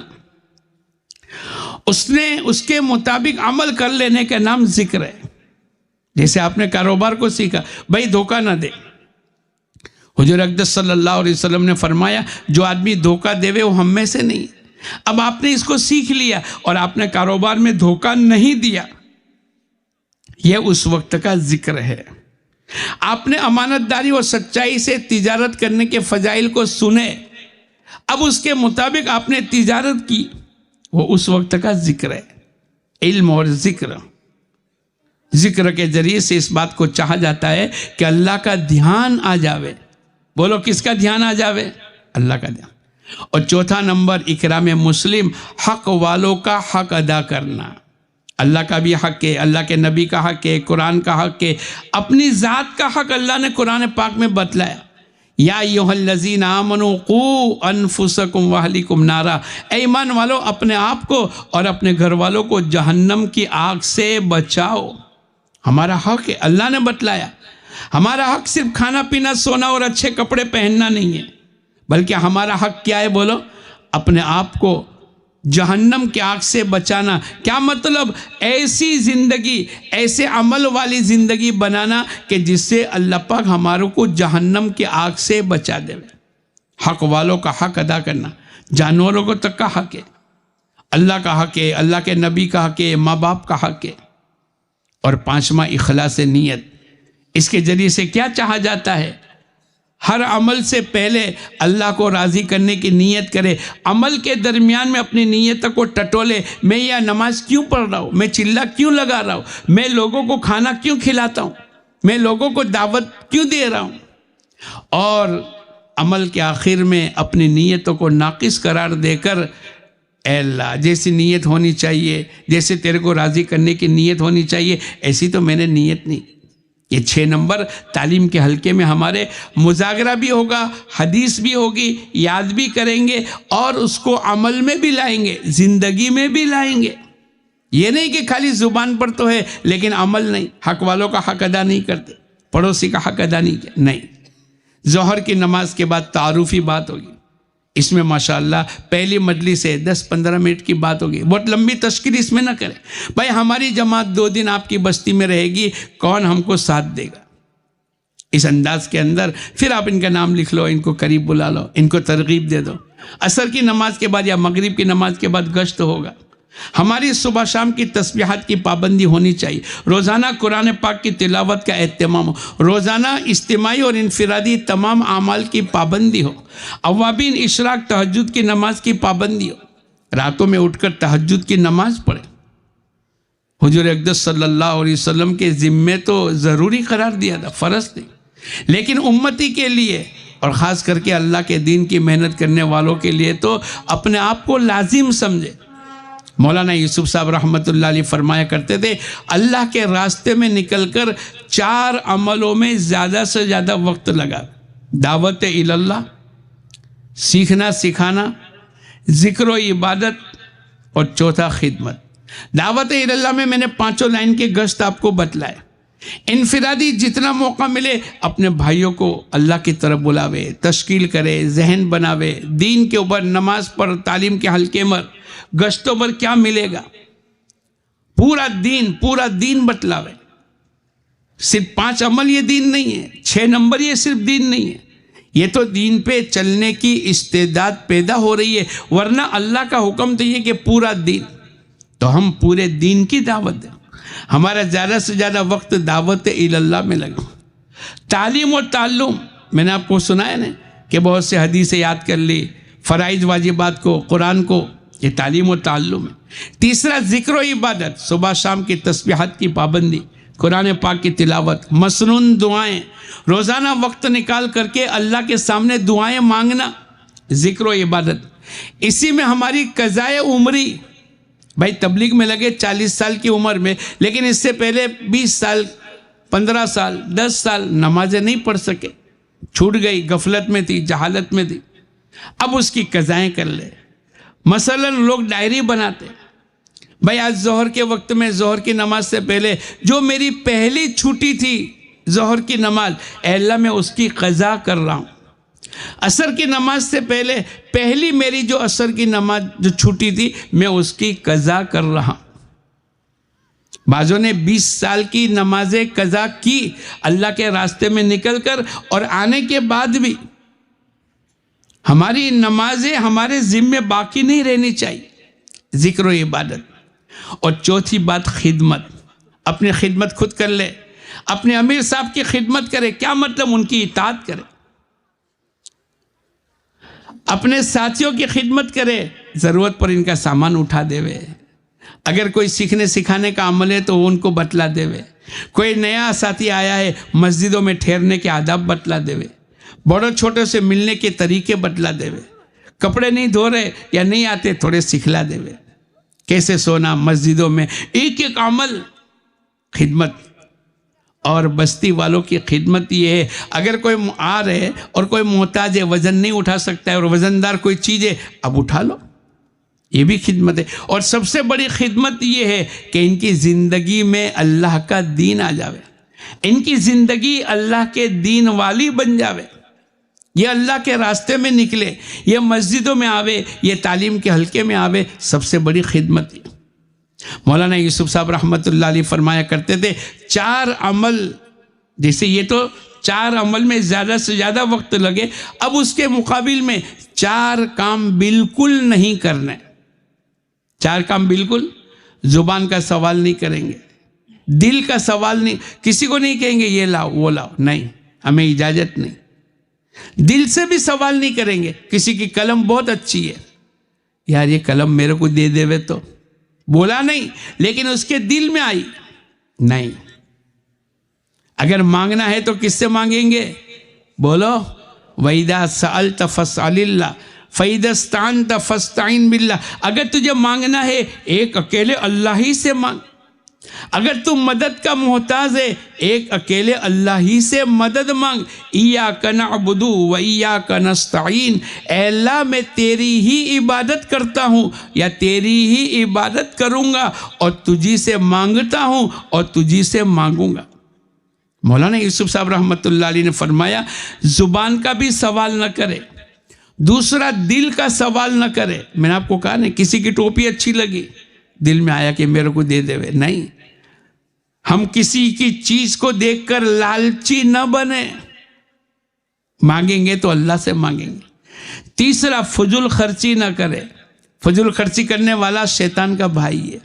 Speaker 1: اس کے مطابق عمل کر لینے کا نام ذکر ہے۔ جیسے آپ نے کاروبار کو سیکھا، بھائی دھوکہ نہ دے، حضور اقدس صلی اللہ علیہ وسلم نے فرمایا جو آدمی دھوکہ دے وہ ہم میں سے نہیں۔ اب آپ نے اس کو سیکھ لیا اور آپ نے کاروبار میں دھوکہ نہیں دیا، یہ اس وقت کا ذکر ہے۔ آپ نے امانت داری اور سچائی سے تجارت کرنے کے فضائل کو سنے، اب اس کے مطابق آپ نے تجارت کی، وہ اس وقت کا ذکر ہے۔ علم اور ذکر کے ذریعے سے اس بات کو چاہا جاتا ہے کہ اللہ کا دھیان آ جاوے۔ بولو کس کا دھیان آ جاوے؟ اللہ کا دھیان۔ اور چوتھا نمبر، اکرام مسلم، حق والوں کا حق ادا کرنا۔ اللہ کا بھی حق ہے، اللہ کے نبی کا حق ہے، قرآن کا حق ہے، اپنی ذات کا حق اللہ نے قرآن پاک میں بتلایا۔ یا ایھا الذین آمنوا قوا انفسکم واہلیکم نارا، اے ایمان والو اپنے آپ کو اور اپنے گھر والوں کو جہنم کی آگ سے بچاؤ۔ ہمارا حق ہے، اللہ نے بتلایا۔ ہمارا حق صرف کھانا پینا، سونا اور اچھے کپڑے پہننا نہیں ہے، بلکہ ہمارا حق کیا ہے؟ بولو، اپنے آپ کو جہنم کی آگ سے بچانا۔ کیا مطلب؟ ایسی زندگی، ایسے عمل والی زندگی بنانا کہ جس سے اللہ پاک ہماروں کو جہنم کی آگ سے بچا دے۔ حق والوں کا حق ادا کرنا، جانوروں کو تک کا حق ہے، اللہ کا حق ہے، اللہ کے نبی کا حق ہے، ماں باپ کا حق ہے۔ اور پانچواں، اخلاص نیت۔ اس کے ذریعے سے کیا چاہا جاتا ہے؟ ہر عمل سے پہلے اللہ کو راضی کرنے کی نیت کرے، عمل کے درمیان میں اپنی نیت کو ٹٹولے، میں یہ نماز کیوں پڑھ رہا ہوں، میں چلا کیوں لگا رہا ہوں، میں لوگوں کو کھانا کیوں کھلاتا ہوں، میں لوگوں کو دعوت کیوں دے رہا ہوں۔ اور عمل کے آخر میں اپنی نیتوں کو ناقص قرار دے کر، اے اللہ جیسی نیت ہونی چاہیے، جیسے تیرے کو راضی کرنے کی نیت ہونی چاہیے، ایسی تو میں نے نیت نہیں۔ یہ 6 نمبر تعلیم کے حلقے میں ہمارے مذاکرہ بھی ہوگا، حدیث بھی ہوگی، یاد بھی کریں گے اور اس کو عمل میں بھی لائیں گے، زندگی میں بھی لائیں گے۔ یہ نہیں کہ خالی زبان پر تو ہے لیکن عمل نہیں، حق والوں کا حق ادا نہیں کرتے، پڑوسی کا حق ادا نہیں کیا، نہیں۔ ظہر کی نماز کے بعد تعارفی بات ہوگی، اس میں ماشاءاللہ پہلی مجلس سے 10-15 منٹ کی بات ہوگی، بہت لمبی تشکیل اس میں نہ کریں۔ بھائی ہماری جماعت 2 دن آپ کی بستی میں رہے گی، کون ہم کو ساتھ دے گا؟ اس انداز کے اندر پھر آپ ان کا نام لکھ لو، ان کو قریب بلا لو، ان کو ترغیب دے دو۔ عصر کی نماز کے بعد یا مغرب کی نماز کے بعد گشت ہوگا۔ ہماری صبح شام کی تسبیحات کی پابندی ہونی چاہیے، روزانہ قرآن پاک کی تلاوت کا اہتمام ہو، روزانہ اجتماعی اور انفرادی تمام اعمال کی پابندی ہو، اوابین اشراق تہجد کی نماز کی پابندی ہو، راتوں میں اٹھ کر تہجد کی نماز پڑھیں۔ حضور اقدس صلی اللہ علیہ وسلم کے ذمے تو ضروری قرار دیا تھا، فرض تھی، لیکن امتی کے لیے اور خاص کر کے اللہ کے دین کی محنت کرنے والوں کے لیے تو اپنے آپ کو لازم سمجھے۔ مولانا یوسف صاحب رحمۃ اللہ علیہ فرمایا کرتے تھے، اللہ کے راستے میں نکل کر 4 عملوں میں زیادہ سے زیادہ وقت لگا، دعوت اللہ، سیکھنا سکھانا، ذکر و عبادت، اور چوتھا خدمت۔ دعوت اللہ میں نے 5 لائن کے گشت آپ کو بتلائے، انفرادی جتنا موقع ملے اپنے بھائیوں کو اللہ کی طرف بلاوے، تشکیل کرے، ذہن بناوے، دین کے اوپر، نماز پر، تعلیم کے حلقے میں، گشتوں پر کیا ملے گا، پورا دین بتلاوے۔ صرف 5 عمل یہ دین نہیں ہے، 6 نمبر یہ صرف دین نہیں ہے، یہ تو دین پہ چلنے کی استعداد پیدا ہو رہی ہے، ورنہ اللہ کا حکم تو یہ کہ پورا دین، تو ہم پورے دین کی دعوت دیں۔ ہمارا زیادہ سے زیادہ وقت دعوت اللہ میں لگا۔ تعلیم و تعلم، میں نے آپ کو سنایا نا کہ بہت سے حدیثیں یاد کر لی، فرائض واجبات کو، قرآن کو، یہ تعلیم و تعلم ہے۔ تیسرا ذکر و عبادت، صبح شام کی تسبیحات کی پابندی، قرآن پاک کی تلاوت، مسنون دعائیں، روزانہ وقت نکال کر کے اللہ کے سامنے دعائیں مانگنا، ذکر و عبادت۔ اسی میں ہماری قضائے عمری، بھائی تبلیغ میں لگے 40 سال کی عمر میں، لیکن اس سے پہلے 20 سال 15 سال 10 سال نمازیں نہیں پڑھ سکے، چھوٹ گئی، غفلت میں تھی، جہالت میں تھی، اب اس کی قضائیں کر لے۔ مثلا لوگ ڈائری بناتے، بھائی آج ظہر کے وقت میں ظہر کی نماز سے پہلے جو میری پہلی چھٹی تھی ظہر کی نماز، اے اللہ میں اس کی قضا کر رہا ہوں۔ عصر کی نماز سے پہلے پہلی میری جو عصر کی نماز جو چھوٹی تھی میں اس کی قضا کر رہا ہوں۔ بعضوں نے 20 سال کی نمازیں قضا کی اللہ کے راستے میں نکل کر، اور آنے کے بعد بھی ہماری نمازیں ہمارے ذمے باقی نہیں رہنی چاہیے، ذکر و عبادت۔ اور چوتھی بات خدمت، اپنی خدمت خود کر لے، اپنے امیر صاحب کی خدمت کرے، کیا مطلب ان کی اطاعت کرے، اپنے ساتھیوں کی خدمت کرے، ضرورت پر ان کا سامان اٹھا دے وے، اگر کوئی سیکھنے سکھانے کا عمل ہے تو ان کو بتلا دے وے، کوئی نیا ساتھی آیا ہے مسجدوں میں ٹھہرنے کے آداب بتلا دے وے، بڑوں چھوٹوں سے ملنے کے طریقے بتلا دے وے، کپڑے نہیں دھو رہے یا نہیں آتے تھوڑے سکھلا دے وے، کیسے سونا مسجدوں میں، ایک ایک عمل خدمت۔ اور بستی والوں کی خدمت یہ ہے، اگر کوئی آ رہے اور کوئی محتاج ہے، وزن نہیں اٹھا سکتا ہے اور وزندار کوئی چیز ہے، اب اٹھا لو، یہ بھی خدمت ہے۔ اور سب سے بڑی خدمت یہ ہے کہ ان کی زندگی میں اللہ کا دین آ جاوے، ان کی زندگی اللہ کے دین والی بن جاوے، یہ اللہ کے راستے میں نکلے، یہ مسجدوں میں آوے، یہ تعلیم کے حلقے میں آوے، سب سے بڑی خدمت ہے۔ مولانا یوسف صاحب رحمۃ اللہ علیہ فرمایا کرتے تھے 4 عمل، جیسے یہ تو 4 عمل میں زیادہ سے زیادہ وقت لگے، اب اس کے مقابل میں 4 کام بالکل نہیں کرنے۔ 4 کام بالکل، زبان کا سوال نہیں کریں گے، دل کا سوال نہیں، کسی کو نہیں کہیں گے یہ لاؤ وہ لاؤ، نہیں، ہمیں اجازت نہیں۔ دل سے بھی سوال نہیں کریں گے، کسی کی قلم بہت اچھی ہے، یار یہ قلم میرے کو دے دے وے، تو بولا نہیں لیکن اس کے دل میں آئی، نہیں۔ اگر مانگنا ہے تو کس سے مانگیں گے؟ بولو، وَإِذَا سَأَلْتَ فَاسْأَلِ اللَّهَ فَإِذَا اسْتَعَنْتَ فَاسْتَعِنْ بِاللَّهِ۔ اگر تجھے مانگنا ہے ایک اکیلے اللہ ہی سے مانگ، اگر تم مدد کا محتاج ہے ایک اکیلے اللہ ہی سے مدد مانگ۔ ایاک نعبد و ایاک نستعین، اے اللہ میں تیری ہی عبادت کرتا ہوں یا تیری ہی عبادت کروں گا، اور تجھی سے مانگتا ہوں اور تجھی سے مانگوں گا۔ مولانا یوسف صاحب رحمۃ اللہ علیہ نے فرمایا زبان کا بھی سوال نہ کرے، دوسرا دل کا سوال نہ کرے۔ میں نے آپ کو کہا نا، کسی کی ٹوپی اچھی لگی، دل میں آیا کہ میرے کو دے دے وے، نہیں۔ ہم کسی کی چیز کو دیکھ کر لالچی نہ بنے، مانگیں گے تو اللہ سے مانگیں گے۔ تیسرا فضول خرچی نہ کرے، فضول خرچی کرنے والا شیطان کا بھائی ہے۔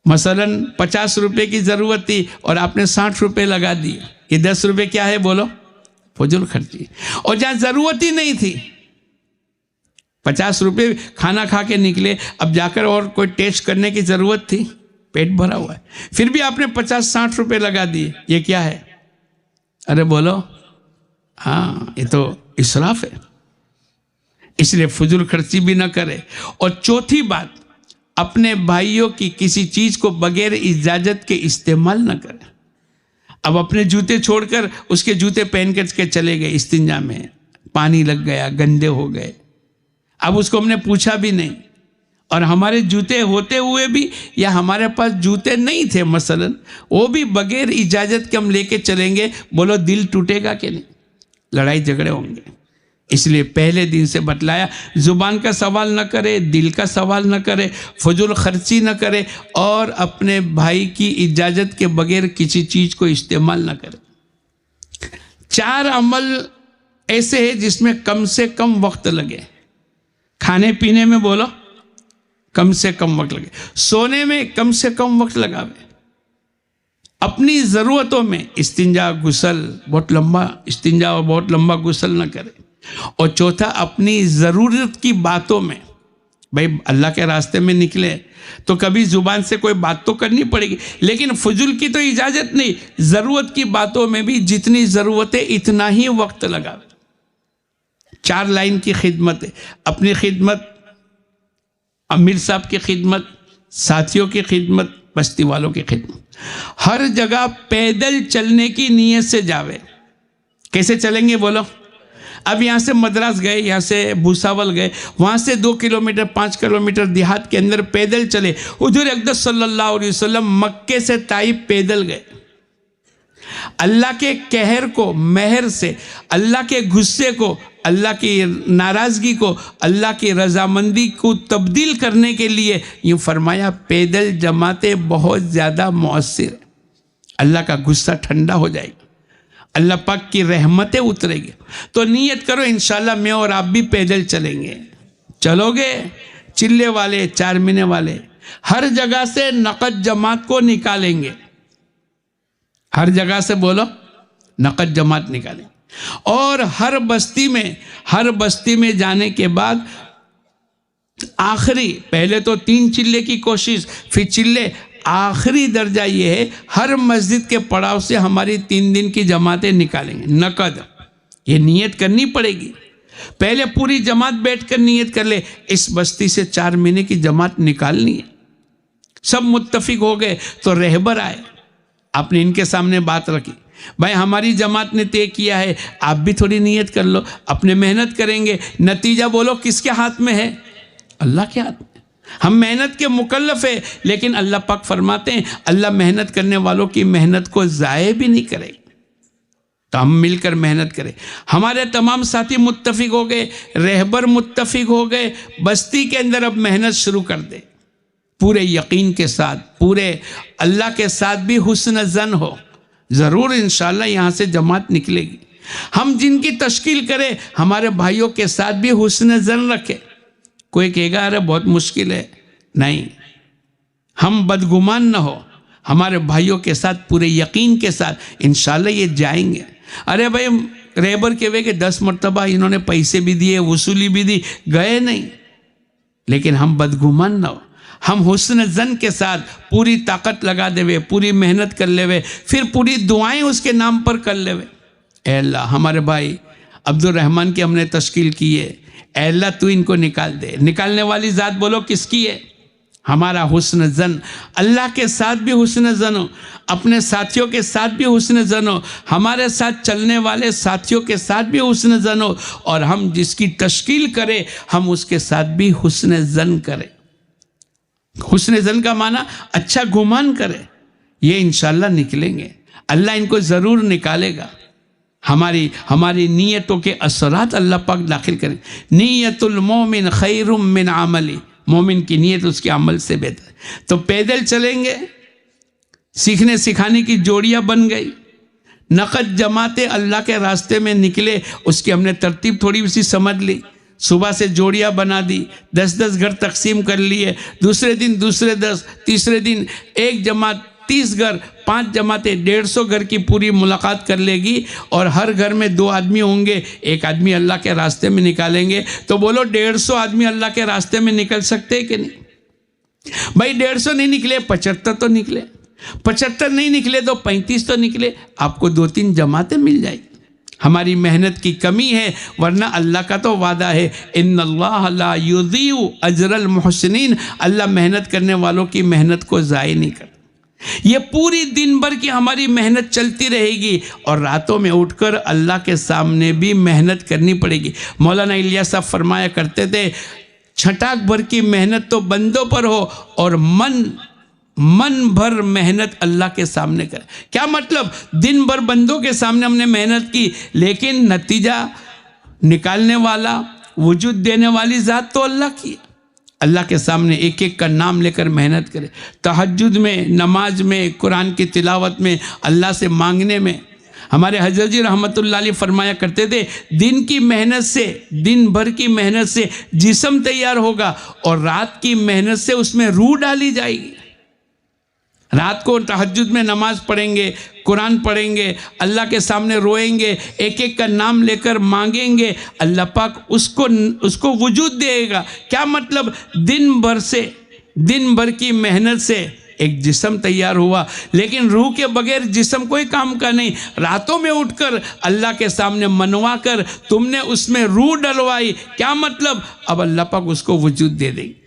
Speaker 1: مثلا 50 روپے کی ضرورت تھی اور آپ نے 60 روپے لگا دیے، یہ 10 روپے کیا ہے بولو؟ فضول خرچی۔ اور جہاں ضرورت ہی نہیں تھی، 50 روپے کھانا کھا کے نکلے، اب جا کر اور کوئی ٹیسٹ کرنے کی ضرورت تھی، پیٹ بھرا ہوا ہے، پھر بھی آپ نے 50-60 روپے لگا دیے، یہ کیا ہے؟ ارے بولو، ہاں یہ تو اسراف ہے۔ اس لیے فضول خرچی بھی نہ کرے۔ اور چوتھی بات، اپنے بھائیوں کی کسی چیز کو بغیر اجازت کے استعمال نہ کرے۔ اب اپنے جوتے چھوڑ کر اس کے جوتے پہن کر کے چلے گئے استنجا میں، پانی لگ گیا، گندے ہو گئے، اب اس کو ہم نے پوچھا بھی نہیں، اور ہمارے جوتے ہوتے ہوئے بھی یا ہمارے پاس جوتے نہیں تھے مثلا، وہ بھی بغیر اجازت کے ہم لے کے چلیں گے، بولو دل ٹوٹے گا کہ نہیں؟ لڑائی جھگڑے ہوں گے۔ اس لیے پہلے دن سے بتلایا، زبان کا سوال نہ کرے، دل کا سوال نہ کرے، فضول خرچی نہ کرے، اور اپنے بھائی کی اجازت کے بغیر کسی چیز کو استعمال نہ کرے۔ 4 عمل ایسے ہیں جس میں کم سے کم وقت لگے۔ کھانے پینے میں بولو کم سے کم وقت لگے، سونے میں کم سے کم وقت لگاوے، اپنی ضرورتوں میں استنجا غسل بہت لمبا استنجا اور بہت لمبا غسل نہ کرے، اور چوتھا اپنی ضرورت کی باتوں میں، بھائی اللہ کے راستے میں نکلے تو کبھی زبان سے کوئی بات تو کرنی پڑے گی، لیکن فضول کی تو اجازت نہیں، ضرورت کی باتوں میں بھی جتنی ضرورت ہے اتنا ہی وقت لگاوے۔ 4 لائن کی خدمت ہے، اپنی خدمت، امیر صاحب کی خدمت، ساتھیوں کی خدمت، بستی والوں کی خدمت۔ ہر جگہ پیدل چلنے کی نیت سے جاوے۔ کیسے چلیں گے بولو؟ اب یہاں سے مدراس گئے، یہاں سے بھوساول گئے، وہاں سے 2 کلومیٹر 5 کلومیٹر دیہات کے اندر پیدل چلے۔ حضور اقدس صلی اللہ علیہ وسلم مکے سے طائف پیدل گئے۔ اللہ کے قہر کو مہر سے، اللہ کے غصے کو، اللہ کی ناراضگی کو اللہ کی رضامندی کو تبدیل کرنے کے لیے یوں فرمایا پیدل جماعتیں بہت زیادہ مؤثر ہے۔ اللہ کا غصہ ٹھنڈا ہو جائے گا، اللہ پاک کی رحمتیں اترے گی۔ تو نیت کرو انشاءاللہ میں اور آپ بھی پیدل چلیں گے۔ چلو گے؟ چلے والے، 4 مہینے والے ہر جگہ سے نقد جماعت کو نکالیں گے، ہر جگہ سے بولو نقد جماعت نکالیں، اور ہر بستی میں جانے کے بعد آخری، پہلے تو 3 چلے کی کوشش، پھر چلے، آخری درجہ یہ ہے ہر مسجد کے پڑاؤ سے ہماری 3 دن کی جماعتیں نکالیں گے نقد۔ یہ نیت کرنی پڑے گی، پہلے پوری جماعت بیٹھ کر نیت کر لے اس بستی سے 4 مہینے کی جماعت نکالنی ہے۔ سب متفق ہو گئے تو رہبر آئے، آپ نے ان کے سامنے بات رکھی، بھائی ہماری جماعت نے طے کیا ہے، آپ بھی تھوڑی نیت کر لو، اپنے محنت کریں گے، نتیجہ بولو کس کے ہاتھ میں ہے؟ اللہ کے ہاتھ میں۔ ہم محنت کے مکلف ہیں، لیکن اللہ پاک فرماتے ہیں اللہ محنت کرنے والوں کی محنت کو ضائع بھی نہیں کرے، تو ہم مل کر محنت کریں۔ ہمارے تمام ساتھی متفق ہو گئے، رہبر متفق ہو گئے، بستی کے اندر اب محنت شروع کر دے، پورے یقین کے ساتھ، پورے اللہ کے ساتھ بھی حسن ظن ہو، ضرور انشاءاللہ یہاں سے جماعت نکلے گی۔ ہم جن کی تشکیل کریں ہمارے بھائیوں کے ساتھ بھی حسن ظن رکھے۔ کوئی کہے گا ارے بہت مشکل ہے، نہیں، ہم بدگمان نہ ہو، ہمارے بھائیوں کے ساتھ پورے یقین کے ساتھ انشاءاللہ یہ جائیں گے۔ ارے بھائی رہبر کہے کہ 10 مرتبہ انہوں نے پیسے بھی دیے، وصولی بھی دی، گئے نہیں، لیکن ہم بدگمان نہ ہو، ہم حسن ظن کے ساتھ پوری طاقت لگا دے وے، پوری محنت کر لے وے، پھر پوری دعائیں اس کے نام پر کر لے وے۔ اے اللہ ہمارے بھائی عبد الرحمن کی ہم نے تشکیل کی ہے، اے اللہ تو ان کو نکال دے۔ نکالنے والی ذات بولو کس کی ہے؟ ہمارا حسن ظن، اللہ کے ساتھ بھی حسن ظن ہو، اپنے ساتھیوں کے ساتھ بھی حسن ظن ہو، ہمارے ساتھ چلنے والے ساتھیوں کے ساتھ بھی حسن ظن ہو، اور ہم جس کی تشکیل کریں ہم اس کے ساتھ بھی حسن ظن کریں۔ حسن ظن کا معنی اچھا گمان کرے، یہ انشاءاللہ نکلیں گے، اللہ ان کو ضرور نکالے گا۔ ہماری نیتوں کے اثرات اللہ پاک داخل کریں۔ نیت المومن خیر من عملی، مومن کی نیت اس کے عمل سے بہتر۔ تو پیدل چلیں گے، سیکھنے سکھانے کی جوڑیاں بن گئی، نقد جماعتیں اللہ کے راستے میں نکلے، اس کی ہم نے ترتیب تھوڑی سی سمجھ لی۔ صبح سے جوڑیاں بنا دی، 10 گھر تقسیم کر لیے، دوسرے دن دوسرے 10، تیسرے دن ایک جماعت 30 گھر، 5 جماعتیں 150 گھر کی پوری ملاقات کر لے گی، اور ہر گھر میں 2 آدمی ہوں گے، ایک آدمی اللہ کے راستے میں نکالیں گے۔ تو بولو 150 آدمی اللہ کے راستے میں نکل سکتے کہ نہیں؟ بھائی 150 نہیں نکلے 75 تو نکلے، 75 نہیں نکلے تو 35 تو نکلے، آپ کو 2-3 جماعتیں مل جائیں گی۔ ہماری محنت کی کمی ہے، ورنہ اللہ کا تو وعدہ ہے ان اللہ لا یضیع اجر المحسنین، اللہ محنت کرنے والوں کی محنت کو ضائع نہیں کرتا۔ یہ پوری دن بھر کی ہماری محنت چلتی رہے گی، اور راتوں میں اٹھ کر اللہ کے سامنے بھی محنت کرنی پڑے گی۔ مولانا الیاس صاحب فرمایا کرتے تھے چھٹاک بھر کی محنت تو بندوں پر ہو اور من بھر محنت اللہ کے سامنے کرے. کیا مطلب؟ دن بھر بندوں کے سامنے ہم نے محنت کی، لیکن نتیجہ نکالنے والا، وجود دینے والی ذات تو اللہ کی. اللہ کے سامنے ایک ایک کا نام لے کر محنت کرے. تہجد میں، نماز میں، قرآن کی تلاوت میں، اللہ سے مانگنے میں. ہمارے حضرت جی رحمت اللہ علیہ فرمایا کرتے تھے، دن کی محنت سے، دن بھر کی محنت سے جسم تیار ہوگا، اور رات کی محنت سے اس میں روح ڈالی جائے گی. رات کو تہجد میں نماز پڑھیں گے، قرآن پڑھیں گے، اللہ کے سامنے روئیں گے، ایک ایک کا نام لے کر مانگیں گے، اللہ پاک اس کو وجود دے گا. کیا مطلب؟ دن بھر کی محنت سے ایک جسم تیار ہوا، لیکن روح کے بغیر جسم کوئی کام کا نہیں. راتوں میں اٹھ کر اللہ کے سامنے منوا کر تم نے اس میں روح ڈلوائی. کیا مطلب؟ اب اللہ پاک اس کو وجود دے دیں گے.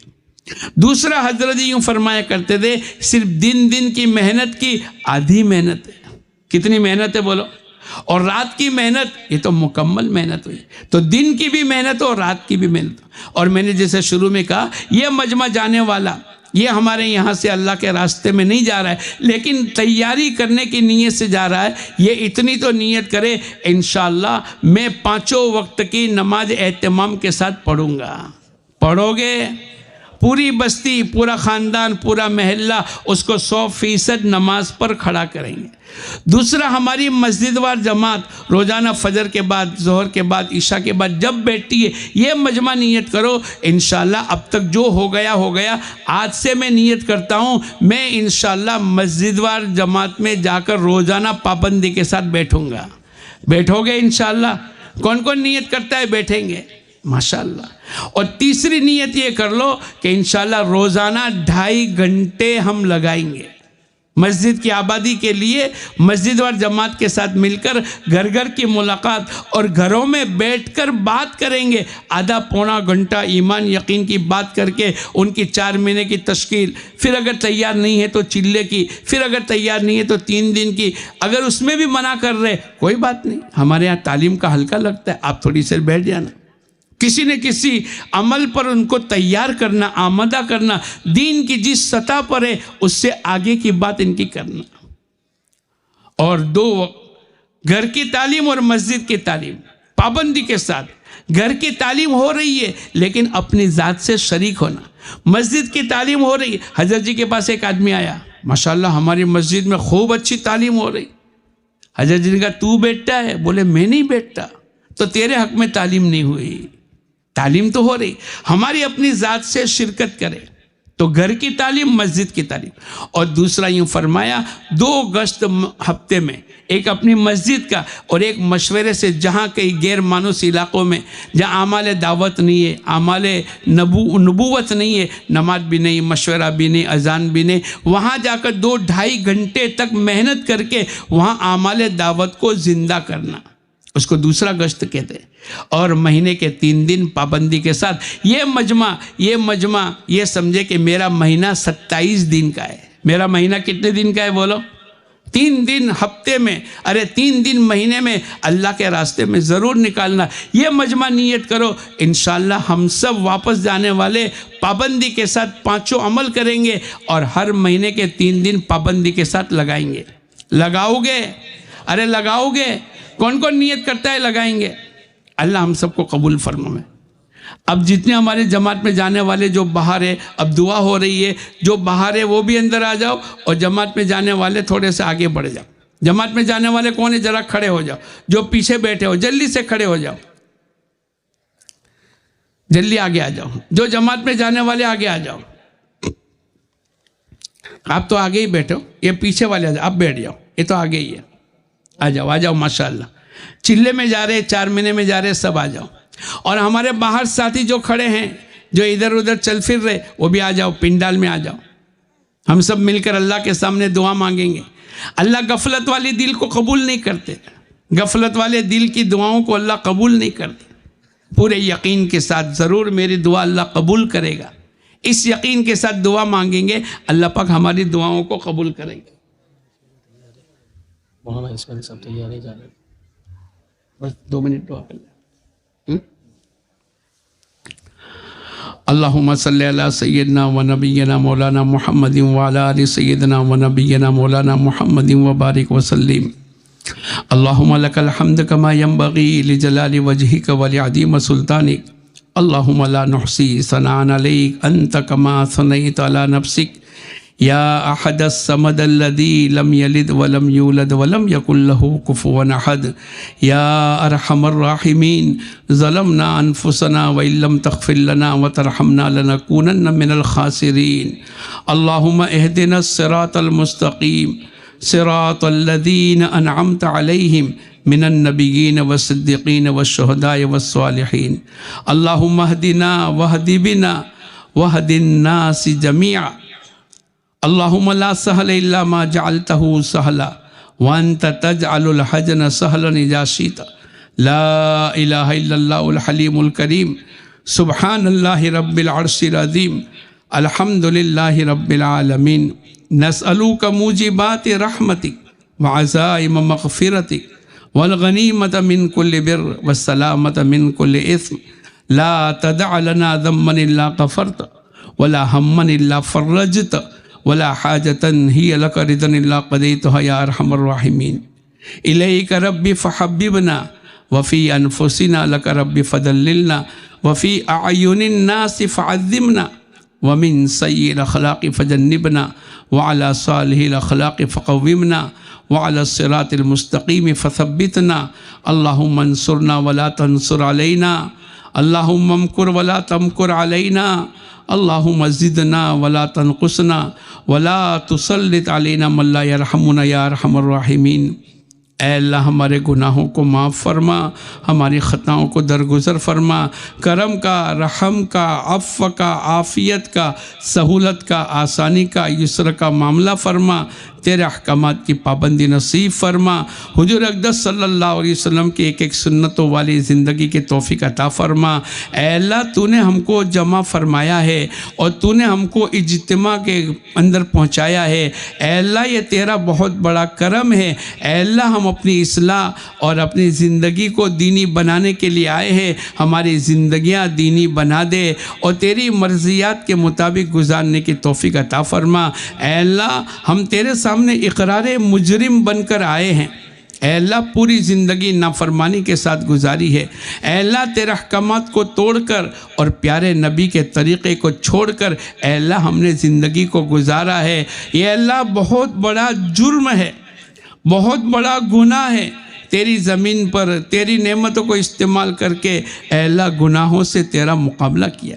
Speaker 1: دوسرا حضرت یوں فرمایا کرتے تھے، صرف دن کی محنت کی آدھی محنت ہے. کتنی محنت ہے بولو؟ اور رات کی محنت، یہ تو مکمل محنت ہوئی. تو دن کی بھی محنت ہو، رات کی بھی محنت ہو. اور میں نے جیسے شروع میں کہا، یہ مجمع جانے والا، یہ ہمارے یہاں سے اللہ کے راستے میں نہیں جا رہا ہے، لیکن تیاری کرنے کی نیت سے جا رہا ہے. یہ اتنی تو نیت کرے، انشاءاللہ میں 5 وقت کی نماز اہتمام کے ساتھ پڑھوں گا. پڑھو گے؟ پوری بستی، پورا خاندان، پورا محلہ اس کو 100% نماز پر کھڑا کریں گے. دوسرا، ہماری مسجد وار جماعت روزانہ فجر کے بعد، ظہر کے بعد، عشاء کے بعد جب بیٹھتی ہے، یہ مجمع نیت کرو انشاءاللہ اب تک جو ہو گیا. آج سے میں نیت کرتا ہوں، میں انشاءاللہ مسجد وار جماعت میں جا کر روزانہ پابندی کے ساتھ بیٹھوں گا. بیٹھو گے انشاءاللہ؟ کون کون نیت کرتا ہے بیٹھیں گے؟ ماشاءاللہ. اور تیسری نیت یہ کر لو کہ انشاءاللہ روزانہ 2.5 گھنٹے ہم لگائیں گے مسجد کی آبادی کے لیے. مسجد وار جماعت کے ساتھ مل کر گھر کی ملاقات اور گھروں میں بیٹھ کر بات کریں گے. آدھا پونا گھنٹہ ایمان یقین کی بات کر کے ان کی 4 مہینے کی تشکیل، پھر اگر تیار نہیں ہے تو چلے کی، پھر اگر تیار نہیں ہے تو 3 دن کی. اگر اس میں بھی منع کر رہے کوئی بات نہیں، ہمارے یہاں تعلیم کا حلقہ لگتا ہے، آپ تھوڑی سیر بیٹھ جانا. کسی نہ کسی عمل پر ان کو تیار کرنا، آمادہ کرنا، دین کی جس سطح پر ہے اس سے آگے کی بات ان کی کرنا. اور 2 وقت گھر کی تعلیم اور مسجد کی تعلیم پابندی کے ساتھ. گھر کی تعلیم ہو رہی ہے لیکن اپنی ذات سے شریک ہونا. مسجد کی تعلیم ہو رہی ہے. حضرت جی کے پاس ایک آدمی آیا، ماشاءاللہ ہماری مسجد میں خوب اچھی تعلیم ہو رہی. حضرت جی نے کہا تو بیٹھتا ہے؟ بولے میں نہیں بیٹھتا. تو تیرے حق میں تعلیم نہیں ہوئی. تعلیم تو ہو رہی، ہماری اپنی ذات سے شرکت کرے. تو گھر کی تعلیم، مسجد کی تعلیم. اور دوسرا یوں فرمایا 2 گشت ہفتے میں، ایک اپنی مسجد کا اور ایک مشورے سے جہاں کئی غیر مانوس علاقوں میں جہاں اعمال دعوت نہیں ہے، اعمال نبوت نہیں ہے، نماز بھی نہیں، مشورہ بھی نہیں، اذان بھی نہیں، وہاں جا کر 2-2.5 گھنٹے تک محنت کر کے وہاں اعمال دعوت کو زندہ کرنا، اس کو دوسرا گشت کہتے ہیں. اور مہینے کے 3 دن پابندی کے ساتھ یہ مجمع یہ سمجھے کہ میرا مہینہ 27 دن کا ہے. میرا مہینہ کتنے دن کا ہے بولو؟ 3 دن ہفتے میں، 3 دن مہینے میں اللہ کے راستے میں ضرور نکالنا. یہ مجمع نیت کرو انشاءاللہ ہم سب واپس جانے والے پابندی کے ساتھ 5 عمل کریں گے اور ہر مہینے کے 3 دن پابندی کے ساتھ لگائیں گے. لگاؤ گے؟ لگاؤ گے؟ کون کون نیت کرتا ہے لگائیں گے؟ اللہ ہم سب کو قبول فرمائے. اب جتنے ہمارے جماعت میں جانے والے جو باہر ہے، اب دعا ہو رہی ہے، جو باہر ہے وہ بھی اندر آ جاؤ، اور جماعت میں جانے والے تھوڑے سے آگے بڑھ جاؤ. جماعت میں جانے والے کون ہے؟ ذرا کھڑے ہو جاؤ. جو پیچھے بیٹھے ہو جلدی سے کھڑے ہو جاؤ، جلدی آگے آ جاؤ. جو جماعت میں جانے والے آگے آ جاؤ. آپ تو آگے ہی بیٹھو، یہ پیچھے والے آ جاؤ، آپ بیٹھ جاؤ، یہ تو آگے ہی ہے. آ جاؤ ماشاءاللہ. چلے میں جا رہے، 4 مہینے میں جا رہے، سب آ جاؤ. اور ہمارے باہر ساتھی جو کھڑے ہیں، جو ادھر ادھر چل پھر رہے، وہ بھی آ جاؤ، پنڈال میں آ جاؤ. ہم سب مل کر اللہ کے سامنے دعا مانگیں گے. اللہ غفلت والی دل کو قبول نہیں کرتے. غفلت والے دل کی دعاؤں کو اللہ قبول نہیں کرتے. پورے یقین کے ساتھ ضرور میری دعا اللہ قبول کرے گا. اس یقین کے ساتھ دعا مانگیں گے، اللہ پاک ہماری دعاؤں کو قبول کریں گے. مولانا اس میں سب تیار ہے جانے، بس 2 منٹ دعا کر لیں. اللہم صلی علی سیدنا و نبینا مولانا محمد وعلی آل سیدنا و نبینا مولانا محمد وبارک وسلم۔ اللہم لک الحمد کما ینبغی لجلال وجہک ولعظیم سلطانک۔ اللہم لا نحصی ثناء علیک انت کما ثنیت علی نفسک یا احد الصمد الذی لم یلد ولم یولد ولم یکن لہ کفوا احد۔ یا ارحم الراحمین ظلمنا انفسنا وان لم تغفر لنا وترحمنا لنکونن من الخاسرین۔ اللہم اہدنا الصراط المستقیم صراط الذین انعمت علیہم من النبیین والصدیقین والشہداء والصالحین۔ اللہم اہدنا واہد بنا واہد الناس جمیعا۔ اللہم لا سہل الا ما جعلتہ سہلا وانت تجعل الحزن سہلا اذا شئت۔ لا الہ الا اللہ الحلیم الکریم سبحان اللہ رب العرش العظیم الحمد للہ رب العالمین۔ نسألوک موجبات رحمتک وعزائم مغفرتک والغنیمت من کل بر والسلامت من کل اثم۔ لا تدع لنا ذنبا الا غفرت ولا ہما الا فرجت ولا حاجة هي لك رضا الا قضيتها يا ارحم الراحمین۔ الیک رب فحببنا وفی انفسنا لک رب فدللنا وفی اعین الناس فعظمنا ومن سیء الاخلاق فجنبنا وعلى صالح الاخلاق فقومنا وعلى الصراط المستقیم فثبتنا۔ اللہم انصرنا ولا تنصر علینا، اللہم امکر ولا تمکر علینا، اللہم زدنا ولا تنقصنا ولا تسلط علینا من لا یرحمنا یا ارحم الراحمین۔ اے اللہ ہمارے گناہوں کو معاف فرما، ہماری خطاؤں کو درگزر فرما، کرم کا، رحم کا، عفو کا، عافیت کا، سہولت کا، آسانی کا، یسر کا معاملہ فرما، تیرے احکامات کی پابندی نصیب فرما، حضور اقدس صلی اللہ علیہ وسلم کی ایک ایک سنتوں والی زندگی کے توفیق عطا فرما۔ اے اللہ تو نے ہم کو جمع فرمایا ہے اور تو نے ہم کو اجتماع کے اندر پہنچایا ہے۔ اے اللہ یہ تیرا بہت بڑا کرم ہے۔ اے اللہ ہم اپنی اصلاح اور اپنی زندگی کو دینی بنانے کے لیے آئے ہیں، ہماری زندگیاں دینی بنا دے اور تیری مرضیات کے مطابق گزارنے کی توفیق عطا فرما۔ اے اللہ ہم تیرے سامنے اقرار مجرم بن کر آئے ہیں۔ اے اللہ پوری زندگی نافرمانی کے ساتھ گزاری ہے۔ اے اللہ تیرے احکامات کو توڑ کر اور پیارے نبی کے طریقے کو چھوڑ کر اے اللہ ہم نے زندگی کو گزارا ہے۔ یہ اللہ بہت بڑا جرم ہے، بہت بڑا گناہ ہے۔ تیری زمین پر تیری نعمتوں کو استعمال کر کے اے اللہ گناہوں سے تیرا مقابلہ کیا۔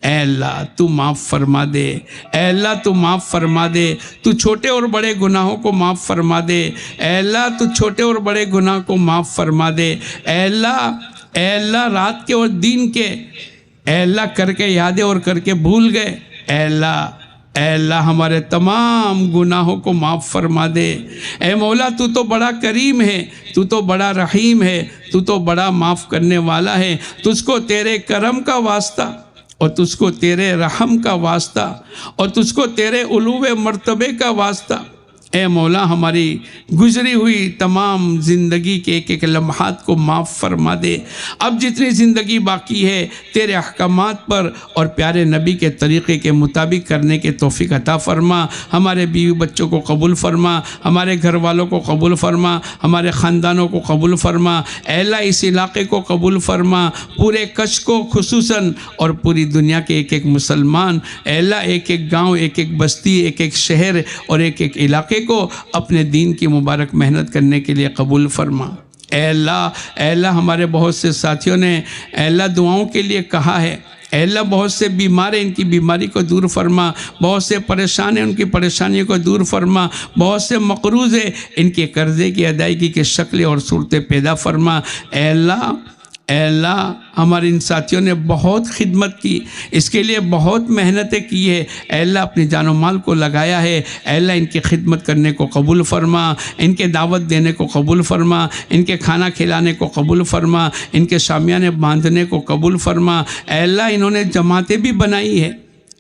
Speaker 1: اے اللہ تو معاف فرما دے، اے اللہ تو معاف فرما دے، تو چھوٹے اور بڑے گناہوں کو معاف فرما دے۔ اے اللہ تو چھوٹے اور بڑے گناہ کو معاف فرما دے۔ اے اللہ رات کے اور دن کے اے اللہ کر کے یادیں اور کر کے بھول گئے، اے اللہ ہمارے تمام گناہوں کو معاف فرما دے۔ اے مولا تو تو بڑا کریم ہے، تو تو بڑا رحیم ہے، تو تو بڑا معاف کرنے والا ہے۔ تجھ کو تیرے کرم کا واسطہ اور تجھ کو تیرے رحم کا واسطہ اور تجھ کو تیرے علو مرتبے کا واسطہ۔ اے مولا ہماری گزری ہوئی تمام زندگی کے ایک ایک لمحات کو معاف فرما دے۔ اب جتنی زندگی باقی ہے تیرے احکامات پر اور پیارے نبی کے طریقے کے مطابق کرنے کے توفیق عطا فرما۔ ہمارے بیوی بچوں کو قبول فرما، ہمارے گھر والوں کو قبول فرما، ہمارے خاندانوں کو قبول فرما۔ اے اللہ اس علاقے کو قبول فرما، پورے کچھ کو خصوصاً اور پوری دنیا کے ایک ایک مسلمان، اے اللہ ایک ایک گاؤں، ایک ایک بستی، ایک ایک شہر اور ایک ایک علاقے کو اپنے دین کی مبارک محنت کرنے کے لیے قبول فرما۔ اے اللہ ہمارے بہت سے ساتھیوں نے اے اللہ دعاؤں کے لیے کہا ہے۔ اے اللہ بہت سے بیمار ہیں، ان کی بیماری کو دور فرما، بہت سے پریشان ہیں، ان کی پریشانیوں کو دور فرما، بہت سے مقروض ہیں، ان کے قرضے کی ادائیگی کے شکلیں اور صورتیں پیدا فرما۔ اے اللہ ہمارے ان ساتھیوں نے بہت خدمت کی، اس کے لیے بہت محنتیں کی ہے۔ اے اللہ اپنی جان و مال کو لگایا ہے۔ اے اللہ ان کی خدمت کرنے کو قبول فرما، ان کے دعوت دینے کو قبول فرما، ان کے کھانا کھلانے کو قبول فرما، ان کے شامیانے باندھنے کو قبول فرما۔ اے اللہ انہوں نے جماعتیں بھی بنائی ہے،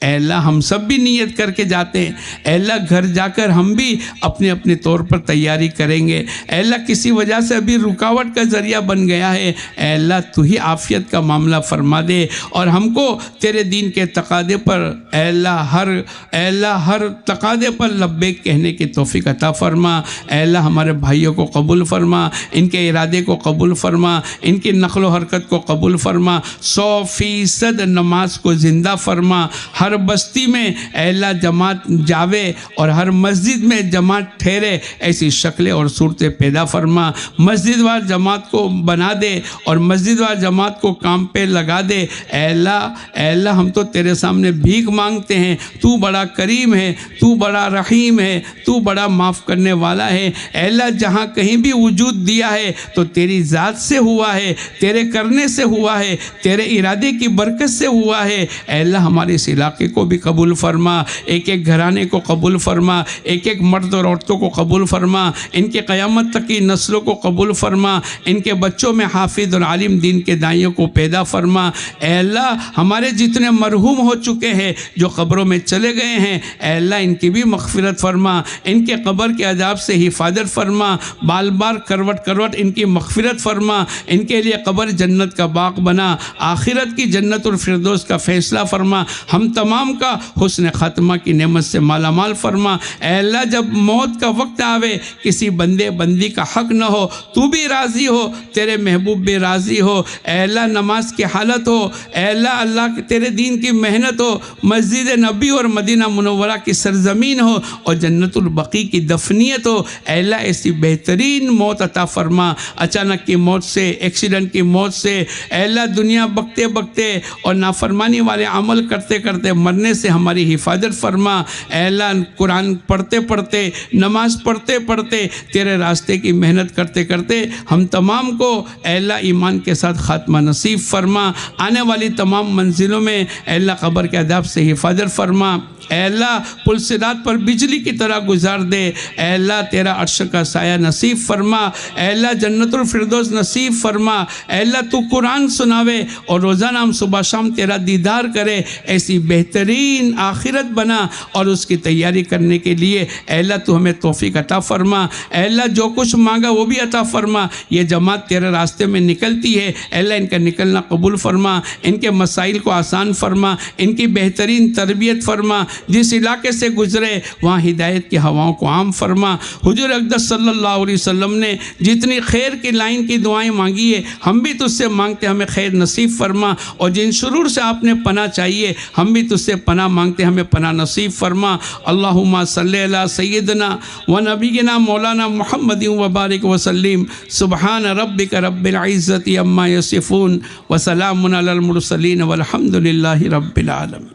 Speaker 1: اے اللہ ہم سب بھی نیت کر کے جاتے ہیں، اے اللہ گھر جا کر ہم بھی اپنے اپنے طور پر تیاری کریں گے، اے اللہ کسی وجہ سے ابھی رکاوٹ کا ذریعہ بن گیا ہے، اے اللہ تو ہی عافیت کا معاملہ فرما دے اور ہم کو تیرے دین کے تقاضے پر اے اللہ ہر تقاضے پر لبیک کہنے کی توفیق عطا فرما، اے اللہ ہمارے بھائیوں کو قبول فرما، ان کے ارادے کو قبول فرما، ان کی نقل و حرکت کو قبول فرما، 100% نماز کو زندہ فرما، ہر بستی میں اے اللہ جماعت جاوے اور ہر مسجد میں جماعت ٹھہرے، ایسی شکلیں اور صورتیں پیدا فرما، مسجد وار جماعت کو بنا دے اور مسجد وار جماعت کو کام پہ لگا دے، اے اللہ ہم تو تیرے سامنے بھیک مانگتے ہیں، تو بڑا کریم ہے، تو بڑا رحیم ہے، تو بڑا معاف کرنے والا ہے، اے اللہ جہاں کہیں بھی وجود دیا ہے تو تیری ذات سے ہوا ہے، تیرے کرنے سے ہوا ہے، تیرے ارادے کی برکت سے ہوا ہے، اے اللہ ہمارے اس علاقے کو بھی قبول فرما، ایک ایک گھرانے کو قبول فرما، ایک ایک مرد اور عورتوں کو قبول فرما، ان کے قیامت تک کی نسلوں کو قبول فرما، ان کے بچوں میں حافظ اور عالم دین کے دائیوں کو پیدا فرما، اے اللہ ہمارے جتنے مرحوم ہو چکے ہیں جو قبروں میں چلے گئے ہیں، اے اللہ ان کی بھی مغفرت فرما، ان کے قبر کے عذاب سے حفاظت فرما، بال بار کروٹ ان کی مغفرت فرما، ان کے لیے قبر جنت کا باغ بنا، آخرت کی جنت الفردوس کا فیصلہ فرما، ہم تمام کا حسن خاتمہ کی نعمت سے مالا مال فرما، اے اللہ جب موت کا وقت آوے کسی بندے بندی کا حق نہ ہو، تو بھی راضی ہو، تیرے محبوب بھی راضی ہو، اے اللہ نماز کی حالت ہو، اے اللہ تیرے دین کی محنت ہو، مسجد نبی اور مدینہ منورہ کی سرزمین ہو اور جنت البقیع کی دفنیت ہو، اے اللہ ایسی بہترین موت عطا فرما، اچانک کی موت سے، ایکسیڈنٹ کی موت سے، اے اللہ دنیا بکتے بکتے اور نافرمانی والے عمل کرتے کرتے مرنے سے ہماری حفاظت فرما، اے اللہ قرآن پڑھتے پڑھتے، نماز پڑھتے پڑھتے، تیرے راستے کی محنت کرتے کرتے ہم تمام کو اے اللہ ایمان کے ساتھ خاتمہ نصیب فرما، آنے والی تمام منزلوں میں اے اللہ قبر کے عذاب سے حفاظت فرما، اے اللہ پل صراط پر بجلی کی طرح گزار دے، اے اللہ تیرا عرش کا سایہ نصیب فرما، اے اللہ جنت الفردوس نصیب فرما، اے اللہ تو قرآن سناوے اور روزانہ ہم صبح شام تیرا دیدار کرے، ایسی بہترین آخرت بنا اور اس کی تیاری کرنے کے لیے اے اللہ تو ہمیں توفیق عطا فرما، اے اللہ جو کچھ مانگا وہ بھی عطا فرما، یہ جماعت تیرے راستے میں نکلتی ہے، اے اللہ ان کا نکلنا قبول فرما، ان کے مسائل کو آسان فرما، ان کی بہترین تربیت فرما، جس علاقے سے گزرے وہاں ہدایت کی ہواؤں کو عام فرما، حضور اقدس صلی اللہ علیہ وسلم نے جتنی خیر کی لائن کی دعائیں مانگی ہے ہم بھی تجھ سے مانگتے ہمیں خیر نصیب فرما، اور جن شرور سے آپ نے پناہ چاہیے ہم بھی تجھ سے پناہ مانگتے ہمیں پناہ نصیب فرما، اللہم صلی علی سیدنا و نبینا مولانا محمد و بارک وسلم، سبحان ربک رب العزت عما یصفون وسلام علی المرسلین والحمد للہ رب العالمین۔